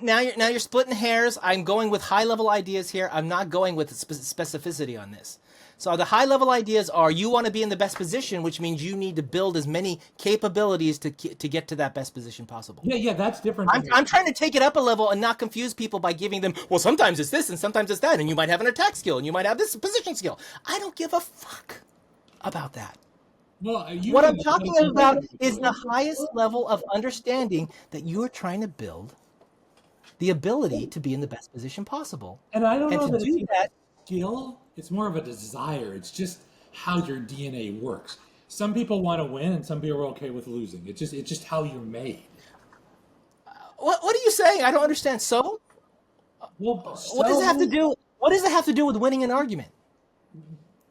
Now you're splitting hairs. I'm going with high-level ideas here. I'm not going with specificity on this. So the high-level ideas are you want to be in the best position, which means you need to build as many capabilities to get to that best position possible. Yeah, that's different. I'm trying to take it up a level and not confuse people by giving them, well, sometimes it's this and sometimes it's that, and you might have an attack skill and you might have this position skill. I don't give a fuck about that. Well, what I'm talking about is the highest level of understanding that you are trying to build the ability to be in the best position possible. And I don't know that it's that skill. It's more of a desire. It's just how your DNA works. Some people want to win, and some people are okay with losing. It's just how you're made. What are you saying? I don't understand. So, what does it have to do? What does it have to do with winning an argument?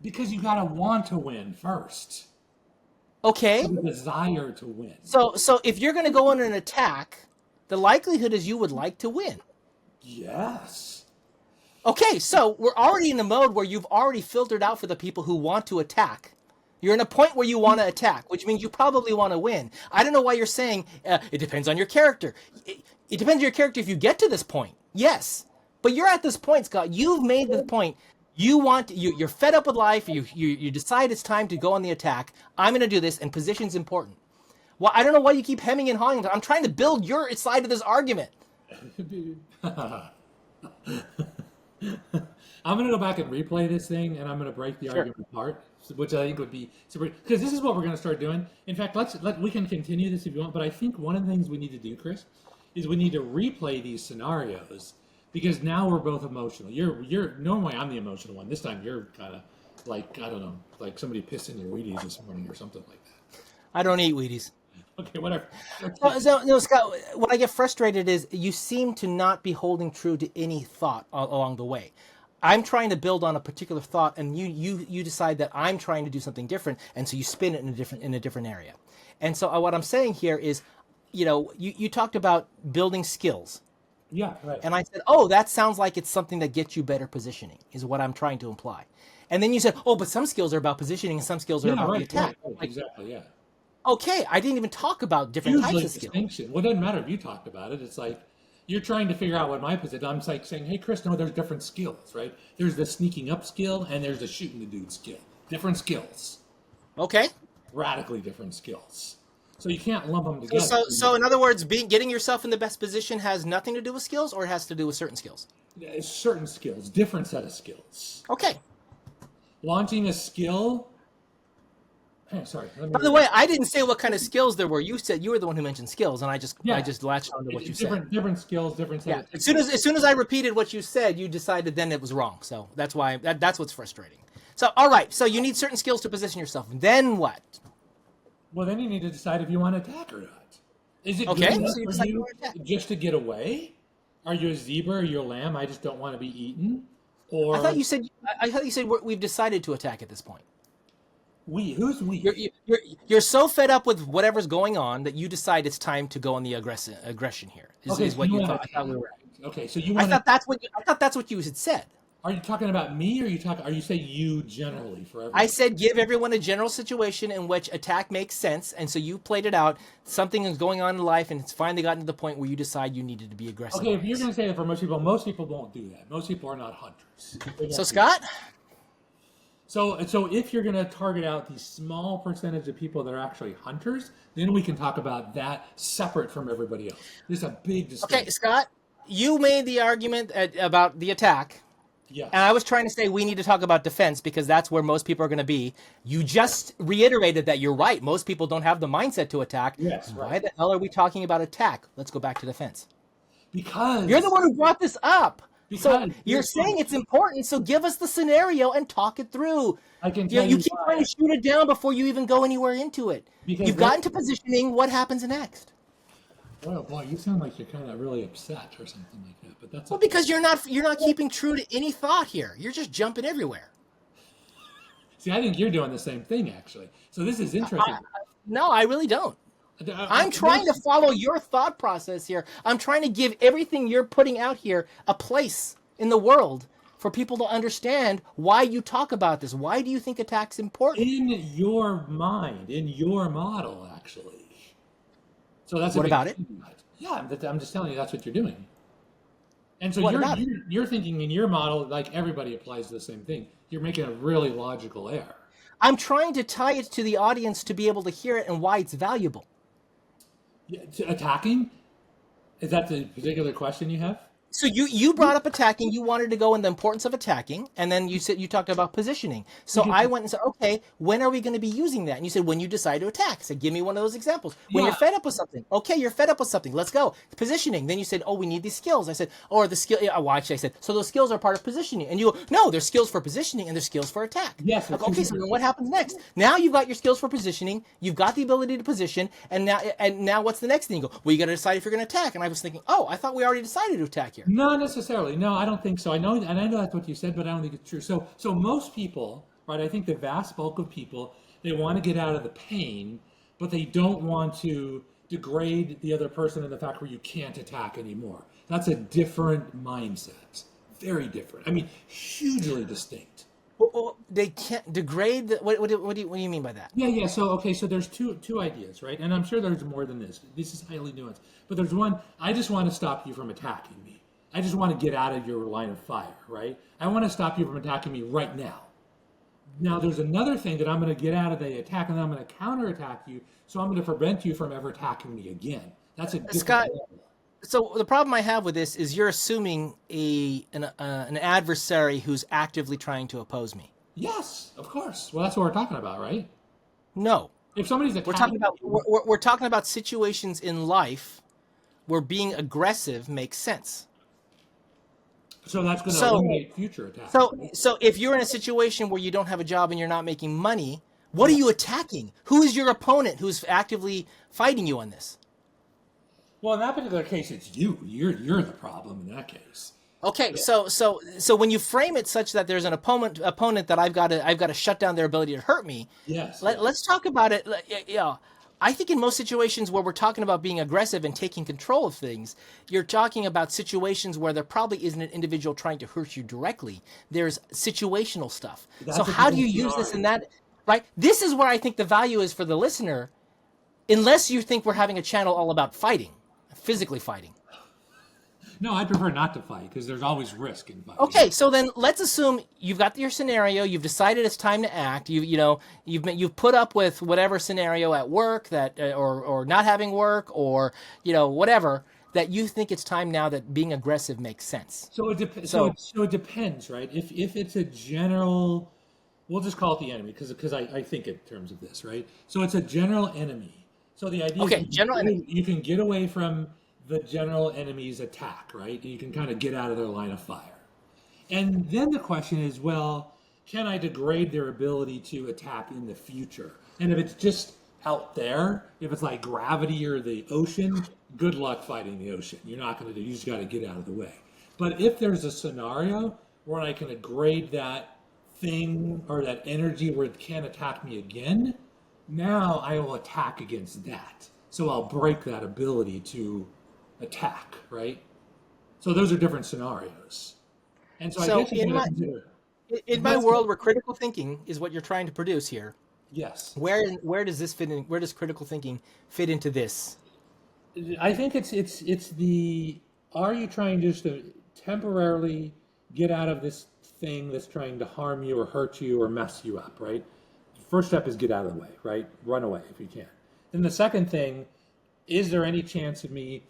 Because you gotta want to win first. Okay. The desire to win. So if you're going to go on an attack, the likelihood is you would like to win. Yes. Okay, so we're already in the mode where you've already filtered out for the people who want to attack. You're in a point where you want to attack, which means you probably want to win. I don't know why you're saying it depends on your character. It depends on your character if you get to this point. Yes, but you're at this point, Scott. You've made the point. You're fed up with life. You decide it's time to go on the attack. I'm going to do this, and position's important. Well, I don't know why you keep hemming and hawing. I'm trying to build your side of this argument. I'm going to go back and replay this thing, and I'm going to break the argument apart, which I think would be super. Because this is what we're going to start doing. In fact, we can continue this if you want. But I think one of the things we need to do, Chris, is we need to replay these scenarios because now we're both emotional. You're normally I'm the emotional one. This time you're kind of like I don't know, like somebody pissed in your Wheaties this morning or something like that. I don't eat Wheaties. Okay, whatever. No, Scott, what I get frustrated is you seem to not be holding true to any thought along the way. I'm trying to build on a particular thought, and you decide that I'm trying to do something different, and so you spin it in a different area. And so what I'm saying here is you talked about building skills. Yeah, right. And I said, oh, that sounds like it's something that gets you better positioning, is what I'm trying to imply. And then you said, oh, but some skills are about positioning and some skills are about the attack. Right, exactly, yeah. Okay, I didn't even talk about different types of skills. Distinction. Well, it doesn't matter if you talked about it. It's like you're trying to figure out what my position. I'm like saying, hey, Chris, no, there's different skills, right? There's the sneaking up skill and there's the shooting the dude skill. Different skills. Okay. Radically different skills. So you can't lump them together. So in other words, getting yourself in the best position has nothing to do with skills, or it has to do with certain skills? Certain skills, different set of skills. Okay. Launching a skill. Hey, sorry. By the way, I didn't say what kind of skills there were. You said you were the one who mentioned skills, and I just latched onto what you said. Different skills, different set of As soon as I repeated what you said, you decided then it was wrong. So that's why that's what's frustrating. So all right, so you need certain skills to position yourself. Then what? Well, then you need to decide if you want to attack or not. Is it okay? good enough So you for decide you just to get away? Are you a zebra? Are you a lamb? I just don't want to be eaten. Or I thought you said we've decided to attack at this point. We? Who's we? You're so fed up with whatever's going on that you decide it's time to go on the aggression here. Is what you thought. I thought we were. Okay, so you want? I thought that's what you had said. Are you talking about me, or are you saying you generally for everyone? I said give everyone a general situation in which attack makes sense, and so you played it out. Something is going on in life, and it's finally gotten to the point where you decide you needed to be aggressive. Okay, if you're going to say that for most people won't do that. Most people are not hunters. So Scott? So if you're going to target out the small percentage of people that are actually hunters, then we can talk about that separate from everybody else. There's a big distinction. Okay, Scott, you made the argument about the attack. Yeah. And I was trying to say we need to talk about defense because that's where most people are going to be. You just reiterated that you're right. Most people don't have the mindset to attack. Yes, right. Why the hell are we talking about attack? Let's go back to defense. Because you're the one who brought this up. So you're saying it's important, so give us the scenario and talk it through. I can tell you keep trying to shoot it down before you even go anywhere into it. Because you've gotten to positioning. What happens next? Well, boy, you sound like you're kind of really upset or something like that. But that's because you're not keeping true to any thought here. You're just jumping everywhere. See, I think you're doing the same thing actually. So this is interesting. No, I really don't. I'm trying to follow your thought process here. I'm trying to give everything you're putting out here a place in the world for people to understand why you talk about this. Why do you think attack's important? In your mind, in your model, actually. So that's what about it? Yeah, I'm just telling you that's what you're doing. And so you're thinking in your model like everybody applies the same thing. You're making a really logical error. I'm trying to tie it to the audience to be able to hear it and why it's valuable. Yeah, attacking? Is that the particular question you have? So you brought up attacking. You wanted to go in the importance of attacking, and then you talked about positioning. So I went and said, okay, when are we going to be using that? And you said, when you decide to attack. I said, give me one of those examples. When you're fed up with something. Okay, you're fed up with something. Let's go. Positioning. Then you said, oh, we need these skills. I said, or the skill. Well, actually, I said, so those skills are part of positioning. And you go, no, there's skills for positioning and there's skills for attack. Yes. Okay, so then what happens next? Now you've got your skills for positioning. You've got the ability to position. And now what's the next thing? You go, well, you got to decide if you're going to attack. And I was thinking, oh, I thought we already decided to attack here. Not necessarily. No, I don't think so. I know that's what you said, but I don't think it's true. So most people, right? I think the vast bulk of people, they want to get out of the pain, but they don't want to degrade the other person in the fact where you can't attack anymore. That's a different mindset. Very different. I mean, hugely distinct. Well, they can't degrade. What do you mean by that? Yeah. So there's two ideas, right? And I'm sure there's more than this. This is highly nuanced. But there's one. I just want to stop you from attacking me. I just want to get out of your line of fire, right? I want to stop you from attacking me right now. Now, there's another thing that I'm going to get out of the attack, and I'm going to counterattack you, so I'm going to prevent you from ever attacking me again. That's a different Scott, level. So the problem I have with this is you're assuming an adversary who's actively trying to oppose me. Yes, of course. Well, that's what we're talking about, right? No. If somebody's attacking, we're talking about situations in life where being aggressive makes sense. So that's going to eliminate future attacks. So if you're in a situation where you don't have a job and you're not making money, what are you attacking? Who is your opponent who's actively fighting you on this? Well, in that particular case, it's you. You're the problem in that case. Okay, yeah. So when you frame it such that there's an opponent that I've got to shut down their ability to hurt me. Yes. Let's talk about it. Yeah. I think in most situations where we're talking about being aggressive and taking control of things, you're talking about situations where there probably isn't an individual trying to hurt you directly. There's situational stuff. That's So a how do you different use this in scenario. that, right? This is where I think the value is for the listener, unless you think we're having a channel all about fighting, physically fighting. No, I prefer not to fight because there's always risk in fighting. Okay, so then let's assume you've got your scenario. You've decided it's time to act. You've put up with whatever scenario at work that or not having work or whatever that you think it's time now that being aggressive makes sense. So it depends. So So it depends, right? If it's a general, we'll just call it the enemy because I think in terms of this, right? So it's a general enemy. So the idea okay, is general enemy. you can get away from the general enemy's attack, right? You can kind of get out of their line of fire. And then the question is, well, can I degrade their ability to attack in the future? And if it's just out there, if it's like gravity or the ocean, good luck fighting the ocean. You're not going to do, you just got to get out of the way. But if there's a scenario where I can degrade that thing or that energy where it can't attack me again, now I will attack against that. So I'll break that ability to attack, right? So those are different scenarios. And so I guess you gotta consider. In my world where critical thinking is what you're trying to produce here, Yes. where does this fit in? Where does critical thinking fit into this? I think it's the, are you trying just to temporarily get out of this thing that's trying to harm you or hurt you or mess you up, right? First step is get out of the way, right? Run away if you can. Then the second thing, is there any chance of me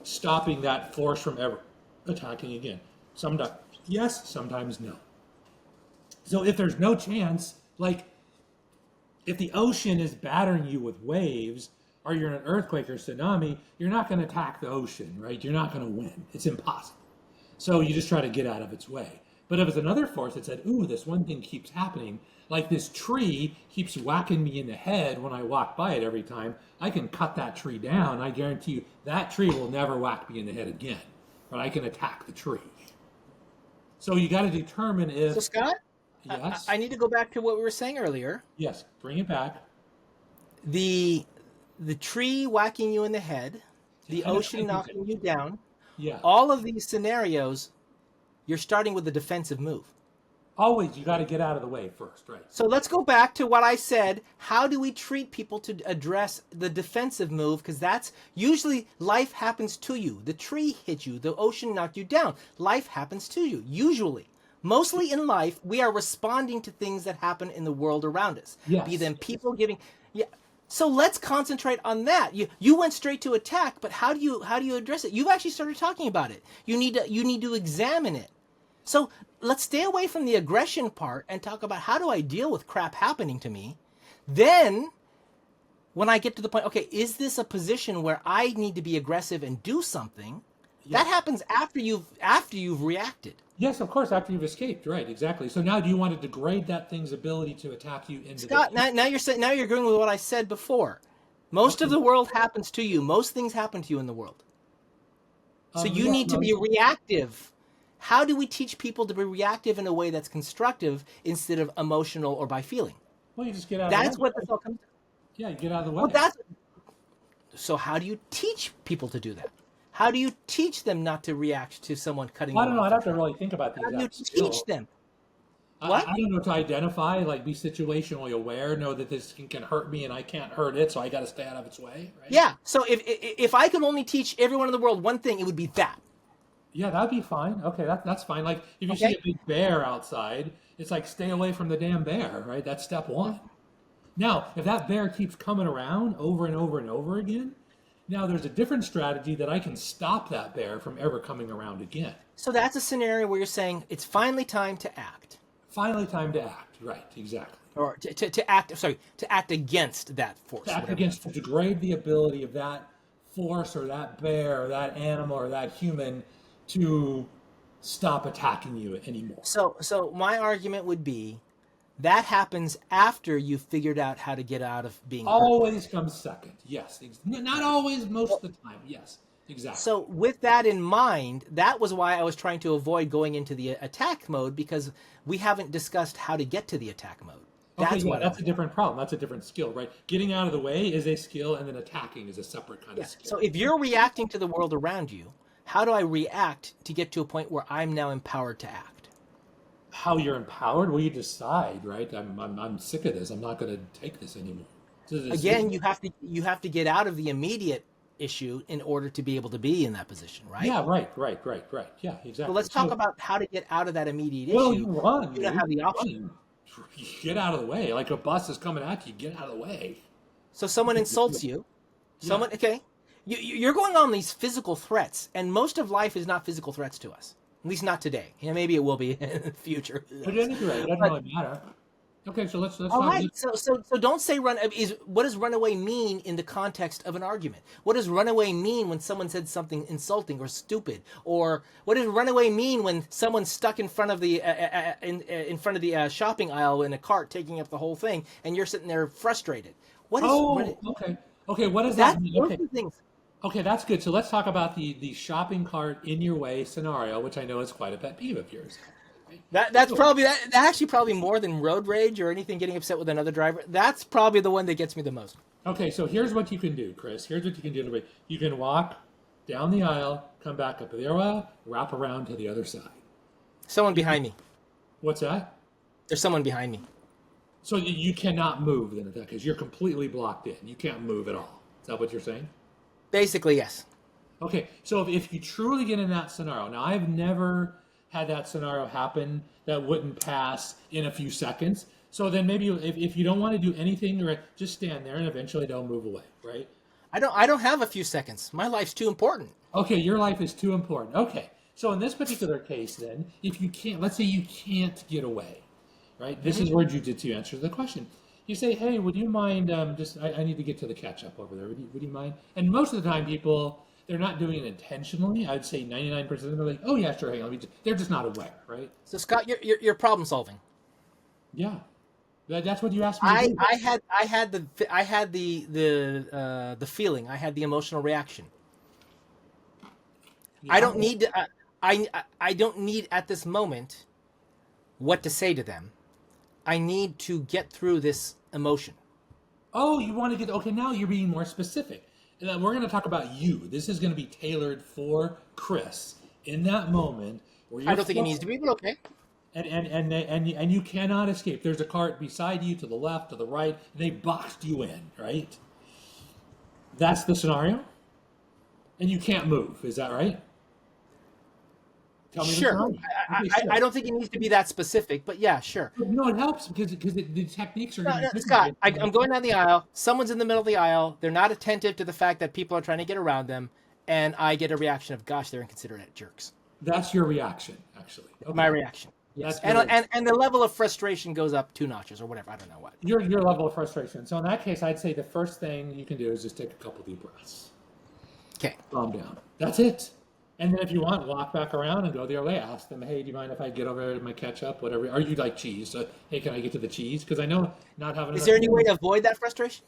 stopping that force from ever attacking again? Sometimes yes, sometimes no. So if there's no chance, like if the ocean is battering you with waves, or you're in an earthquake or tsunami, you're not going to attack the ocean, right? You're not going to win. It's impossible. So you just try to get out of its way. But if it's another force that said, ooh, this one thing keeps happening, like this tree keeps whacking me in the head when I walk by it every time, I can cut that tree down. I guarantee you that tree will never whack me in the head again, but I can attack the tree. So you got to determine if... So Scott, yes, I need to go back to what we were saying earlier. yes, bring it back. The tree whacking you in the head, the Kind of ocean knocking you down, Yeah. all of these scenarios, you're starting with a defensive move. Always, you got to get out of the way first, right? So let's go back to what I said. How do we treat people to address the defensive move? Because that's usually life happens to you. The tree hit you. The ocean knocked you down. Life happens to you, usually. Mostly in life, we are responding to things that happen in the world around us. Yes. Be them people giving... Yeah. So let's concentrate on that. You went straight to attack, but how do you address it? You've actually started talking about it. You need to examine it. So let's stay away from the aggression part and talk about how do I deal with crap happening to me. Then, when I get to the point, okay, is this a position where I need to be aggressive and do something? Yeah. That happens after you've reacted. Yes, of course, after you've escaped, right, exactly. So now do you want to degrade that thing's ability to attack you into Scott, now you're agreeing with what I said before. Most of the world happens to you. Most things happen to you in the world. So you need to be reactive. How do we teach people to be reactive in a way that's constructive instead of emotional or by feeling? Well, you just get out That's of the way. what this all comes. Yeah, you get out of the way. Well, so how do you teach people to do that? How do you teach them not to react to someone cutting Well, I them don't know. off? I'd have to really think about the How do you exact skill. teach them? I What? don't know, to identify, like be situationally aware, know that this can hurt me and I can't hurt it, so I got to stay out of its way, right? Yeah. So if I could only teach everyone in the world one thing, it would be that. Yeah, that'd be fine. Okay, that's fine. Like if you Okay. see a big bear outside, it's like stay away from the damn bear, right? That's step one. Now, if that bear keeps coming around over and over and over again, now there's a different strategy that I can stop that bear from ever coming around again. So that's a scenario where you're saying it's finally time to act. Finally, time to act. Right, exactly. Or to act, sorry, to act against that force. To act whatever. against, to degrade the ability of that force or that bear or that animal or that human to stop attacking you anymore. So my argument would be that happens after you've figured out how to get out of being hurt. Always comes second. Yes. Not always, most of the time. Yes, exactly. So with that in mind, that was why I was trying to avoid going into the attack mode, because we haven't discussed how to get to the attack mode. Okay, That's yeah, what that's a different problem. That's a different skill, right? Getting out of the way is a skill, and then attacking is a separate kind of yeah. skill. So if you're reacting to the world around you, how do I react to get to a point where I'm now empowered to act? How you're empowered, well, you decide, right? I'm sick of this. I'm not going to take this anymore. It's a Again, decision. you have to get out of the immediate issue in order to be able to be in that position, right? Yeah, right. Yeah, So exactly. let's talk So, about how to get out of that immediate well, issue. you run, You don't dude. have the You option. run. You get out of the way. Like a bus is coming at you, get out of the way. So someone insults you. Yeah. Okay. You're going on these physical threats, and most of life is not physical threats to us. At least not today. Maybe it will be in the future. But anyway, it doesn't But really matter. Okay, so let's all talk. right. So don't say run. What does runaway mean in the context of an argument? What does runaway mean when someone said something insulting or stupid? Or what does runaway mean when someone's stuck in front of the shopping aisle in a cart, taking up the whole thing, and you're sitting there frustrated? What is Okay. Okay, what does that? that mean? Those Okay. are things. Okay, that's good. So let's talk about the shopping cart in your way scenario, which I know is quite a pet peeve of yours. That's probably that actually probably more than road rage or anything getting upset with another driver. That's probably the one that gets me the most. Okay, so here's what you can do, Chris. Here's what you can do. You can walk down the aisle, come back up the aisle, wrap around to the other side. Someone behind me. What's that? There's someone behind me. So you cannot move then, because you're completely blocked in. You can't move at all. Is that what you're saying? Basically, yes. Okay, so if you truly get in that scenario, now I've never had that scenario happen that wouldn't pass in a few seconds. So then maybe if you don't want to do anything, right, just stand there and eventually they'll move away, right? I don't have a few seconds. My life's too important. Okay, your life is too important. Okay, so in this particular case then, if you can't, let's say you can't get away, right? This is where Jiu-Jitsu answers the question. You say, hey, would you mind, I need to get to the catch-up over there. Would you mind? And most of the time people, they're not doing it intentionally. I'd say 99% of them are like, oh yeah, sure, hang on. They're just not aware, right? So Scott, you're problem solving. Yeah. That's what you asked me to do. I had the feeling. I had the emotional reaction. Yeah. I don't need to, I don't need at this moment what to say to them. I need to get through this emotion. Oh, you want to get, okay, now you're being more specific. And then we're going to talk about you. This is going to be tailored for Chris in that moment. Where you're I don't think it needs to be, but okay. And you cannot escape. There's a cart beside you, to the left, to the right. They boxed you in, right? That's the scenario? And you can't move, is that right? Tell me the Sure. scenario. Okay, sure. I don't think it needs to be that specific, but yeah, sure. No, it helps because the techniques are No, going to be Scott, I'm going down the aisle. Someone's in the middle of the aisle. They're not attentive to the fact that people are trying to get around them, and I get a reaction of, "Gosh, they're inconsiderate jerks." That's your reaction, actually. Okay. My reaction. Yes. That's And the level of frustration goes up 2 notches or whatever. I don't know what. your level of frustration. So in that case, I'd say the first thing you can do is just take a couple deep breaths. Okay. Calm down. That's it. And then if you want, walk back around and go the other way. Ask them, hey, do you mind if I get over to my ketchup, whatever? Are you like cheese? So, hey, can I get to the cheese? Because I know not having Is enough there any food- way to avoid that frustration?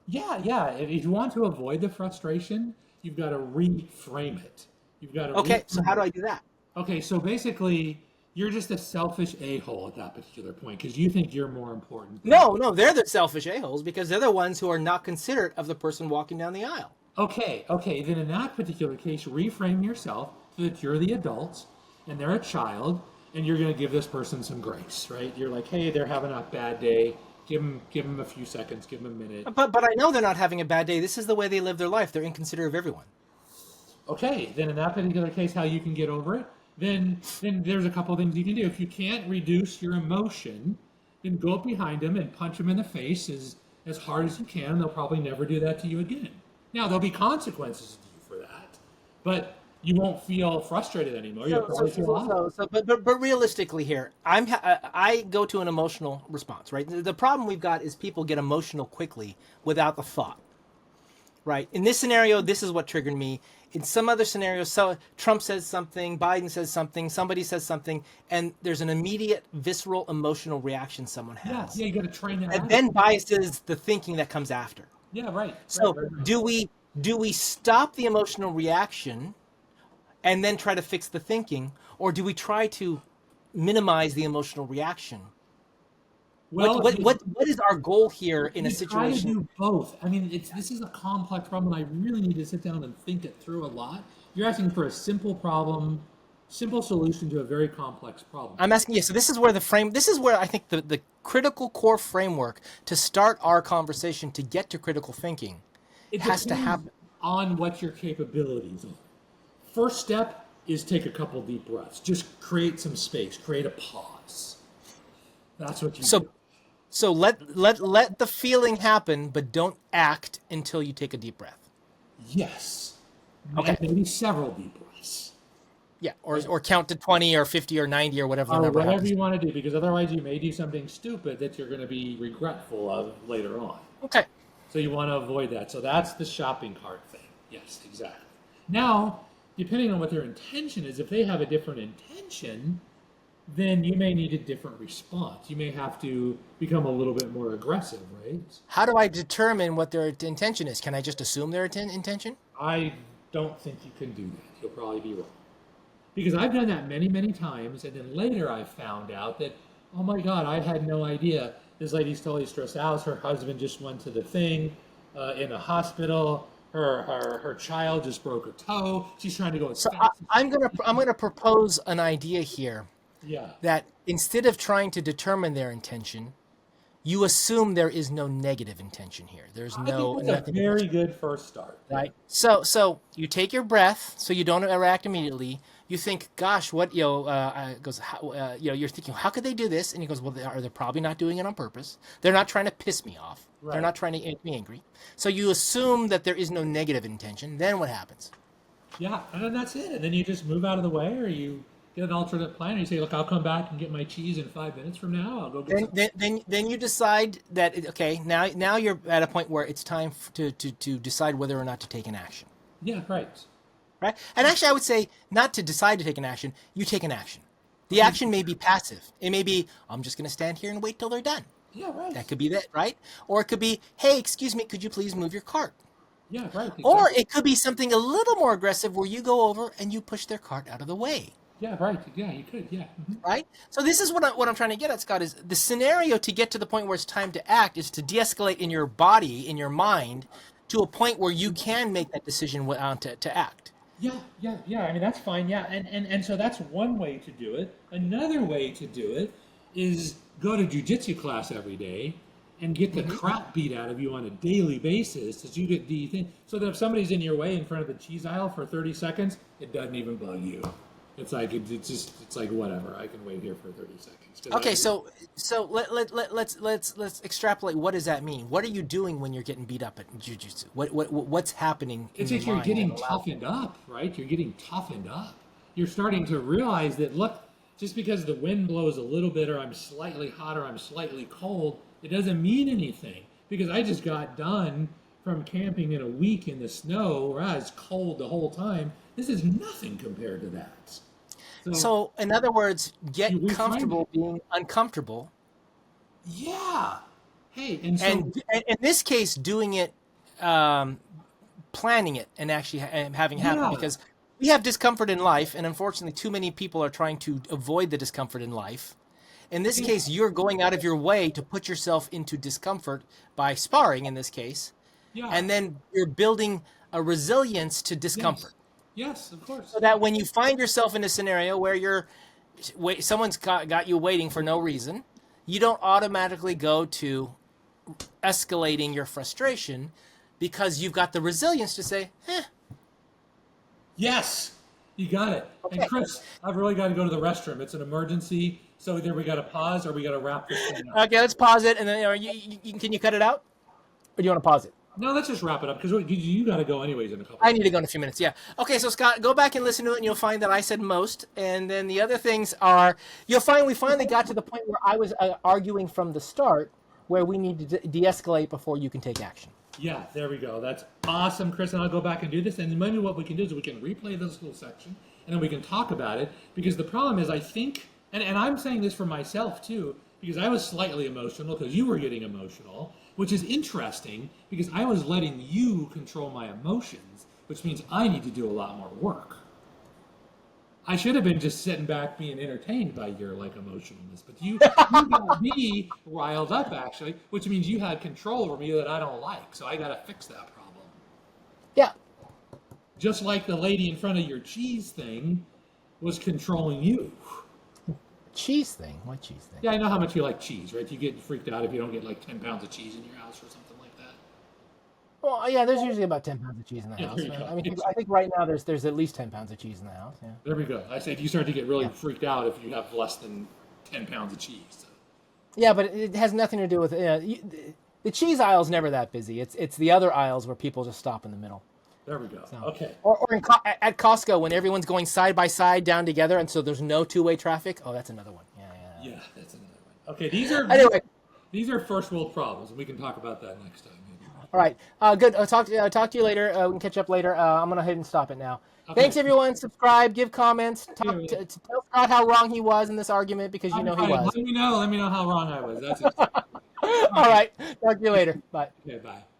Yeah. If you want to avoid the frustration, you've got to reframe it. You've got to Okay, so reframe how do it. I do that? Okay, so basically, you're just a selfish a-hole at that particular point because you think you're more important. No, they're the selfish a-holes because they're the ones who are not considerate of the person walking down the aisle. Okay. Then in that particular case, reframe yourself so that you're the adult and they're a child, and you're going to give this person some grace, right? You're like, hey, they're having a bad day. Give them a few seconds. Give them a minute. But I know they're not having a bad day. This is the way they live their life. They're inconsiderate of everyone. Okay. Then in that particular case, how you can get over it? Then there's a couple things you can do. If you can't reduce your emotion, then go up behind them and punch them in the face as hard as you can. They'll probably never do that to you again. Now, there'll be consequences to you for that, but you won't feel frustrated anymore. You'll probably feel happy. But realistically here, I go to an emotional response, right? The problem we've got is people get emotional quickly without the thought, right? In this scenario, this is what triggered me. In some other scenarios, so Trump says something, Biden says something, somebody says something, and there's an immediate visceral emotional reaction someone has. Yeah, you got to train that And out. then biases the thinking that comes after. Yeah, right. So right. do we stop the emotional reaction and then try to fix the thinking, or do we try to minimize the emotional reaction Well, What is our goal here in a you try to situation? do both. I mean, this is a complex problem. I really need to sit down and think it through a lot. You're asking for a simple problem, simple solution to a very complex problem. I'm asking you. So this is where this is where I think the critical core framework to start our conversation to get to critical thinking It has to depends happen. on what your capabilities are. First step is take a couple deep breaths. Just create some space, create a pause. That's what you do. So let the feeling happen, but don't act until you take a deep breath. Yes. Okay. And maybe several deep breaths. Yeah, or count to 20 or 50 or 90 or whatever the Or number whatever happens. you want to do, because otherwise you may do something stupid that you're going to be regretful of later on. Okay. So you want to avoid that. So that's the shopping cart thing. Yes, exactly. Now, depending on what their intention is, if they have a different intention, then you may need a different response. You may have to become a little bit more aggressive, right? How do I determine what their intention is? Can I just assume their intention? I don't think you can do that. You'll probably be wrong. Because I've done that many, many times, and then later I found out that, oh my God, I had no idea. This lady's totally stressed out. Her husband just went to the thing in a hospital. Her child just broke a toe. She's trying to go as So fast. I'm gonna propose an idea here Yeah. that instead of trying to determine their intention, you assume there is no negative intention here. There's I no think that's a nothing. very good first start. Right. So you take your breath, so you don't react immediately. You think, "Gosh, what?" Goes. You're thinking, "How could they do this?" And he goes, "Well, they're probably not doing it on purpose. They're not trying to piss me off. They're Right. not trying to make me angry." So you assume that there is no negative intention. Then what happens? Yeah, and then that's it. And then you just move out of the way, or you get an alternate plan. Or you say, look, I'll come back and get my cheese in 5 minutes from now. I'll go get some. Then you decide that okay, now you're at a point where it's time to decide whether or not to take an action. Yeah, right. Right? And actually, I would say not to decide to take an action. You take an action. The action may be passive. It may be, I'm just going to stand here and wait till they're done. Yeah, right. That could be that, right? Or it could be, hey, excuse me, could you please move your cart? Yeah, right. Exactly. Or it could be something a little more aggressive where you go over and you push their cart out of the way. Yeah, right. Yeah, you could. Yeah. Right? So this is what I'm trying to get at, Scott, is the scenario to get to the point where it's time to act is to de-escalate in your body, in your mind, to a point where you can make that decision to act. Yeah. I mean, that's fine. Yeah, and so that's one way to do it. Another way to do it is go to jiu-jitsu class every day and get the crap beat out of you on a daily basis as you get the thing. So that if somebody's in your way in front of the cheese aisle for 30 seconds, it doesn't even bug you. It's like it's like whatever. I can wait here for 30 seconds. Okay, so let's extrapolate. What does that mean? What are you doing when you're getting beat up at jiu-jitsu? What's happening? It's in like your you're mind getting that allows- toughened up, right? You're getting toughened up. You're starting to realize that, look, just because the wind blows a little bit or I'm slightly hot or I'm slightly cold, it doesn't mean anything because I just got done from camping in a week in the snow where I was cold the whole time. This is nothing compared to that. So, in other words, get You reframe comfortable being uncomfortable. Yeah. Hey, and so And in this case, doing it, planning it, and actually having it happen, Yeah. because we have discomfort in life, and unfortunately, too many people are trying to avoid the discomfort in life. In this case, you're going out of your way to put yourself into discomfort by sparring, in this case, yeah. and then you're building a resilience to discomfort. Yes, of course. So that when you find yourself in a scenario where someone's got you waiting for no reason, you don't automatically go to escalating your frustration because you've got the resilience to say, Yes, you got it. Okay. And Chris, I've really got to go to the restroom. It's an emergency. So either we got to pause or we got to wrap this thing up. okay, let's pause it, and then can you cut it out? Or do you want to pause it? No, let's just wrap it up because you got to go anyways in a couple. I need to go in a few minutes, yeah. Okay, so Scott, go back and listen to it, and you'll find that I said most. And then the other things are, you'll find we finally got to the point where I was arguing from the start where we need to de-escalate before you can take action. Yeah, there we go. That's awesome, Chris. And I'll go back and do this. And then maybe what we can do is we can replay this little section and then we can talk about it. Because the problem is, I think, and I'm saying this for myself too, because I was slightly emotional because you were getting emotional, which is interesting because I was letting you control my emotions, which means I need to do a lot more work. I should have been just sitting back being entertained by your like emotionalness, but you got me riled up actually, which means you had control over me that I don't like. So I got to fix that problem. Yeah. Just like the lady in front of your cheese thing was controlling you. Cheese thing? What cheese thing? Yeah, I know how much you like cheese, right? You get freaked out if you don't get like 10 pounds of cheese in your house or something like that. Well, yeah, there's usually about 10 pounds of cheese in the Yeah, house. there you go. I mean, I think right now there's at least 10 pounds of cheese in the house. Yeah. There we go. I said you start to get really freaked out if you have less than 10 pounds of cheese. So. Yeah, but it has nothing to do with the cheese aisle's never that busy. It's the other aisles where people just stop in the middle. There we go. So, Okay. Or at Costco when everyone's going side by side down together, and so there's no two-way traffic. Oh, that's another one. Yeah, that's another one. Okay, these are first world problems, and we can talk about that next time. Maybe. All right. Good. I'll talk to you later. We can catch up later. I'm gonna head and stop it now. Okay. Thanks everyone. Subscribe, give comments, tell Scott how wrong he was in this argument because you know he was. Let me know how wrong I was. That's it. All right. Talk to you later. Bye. Okay, bye.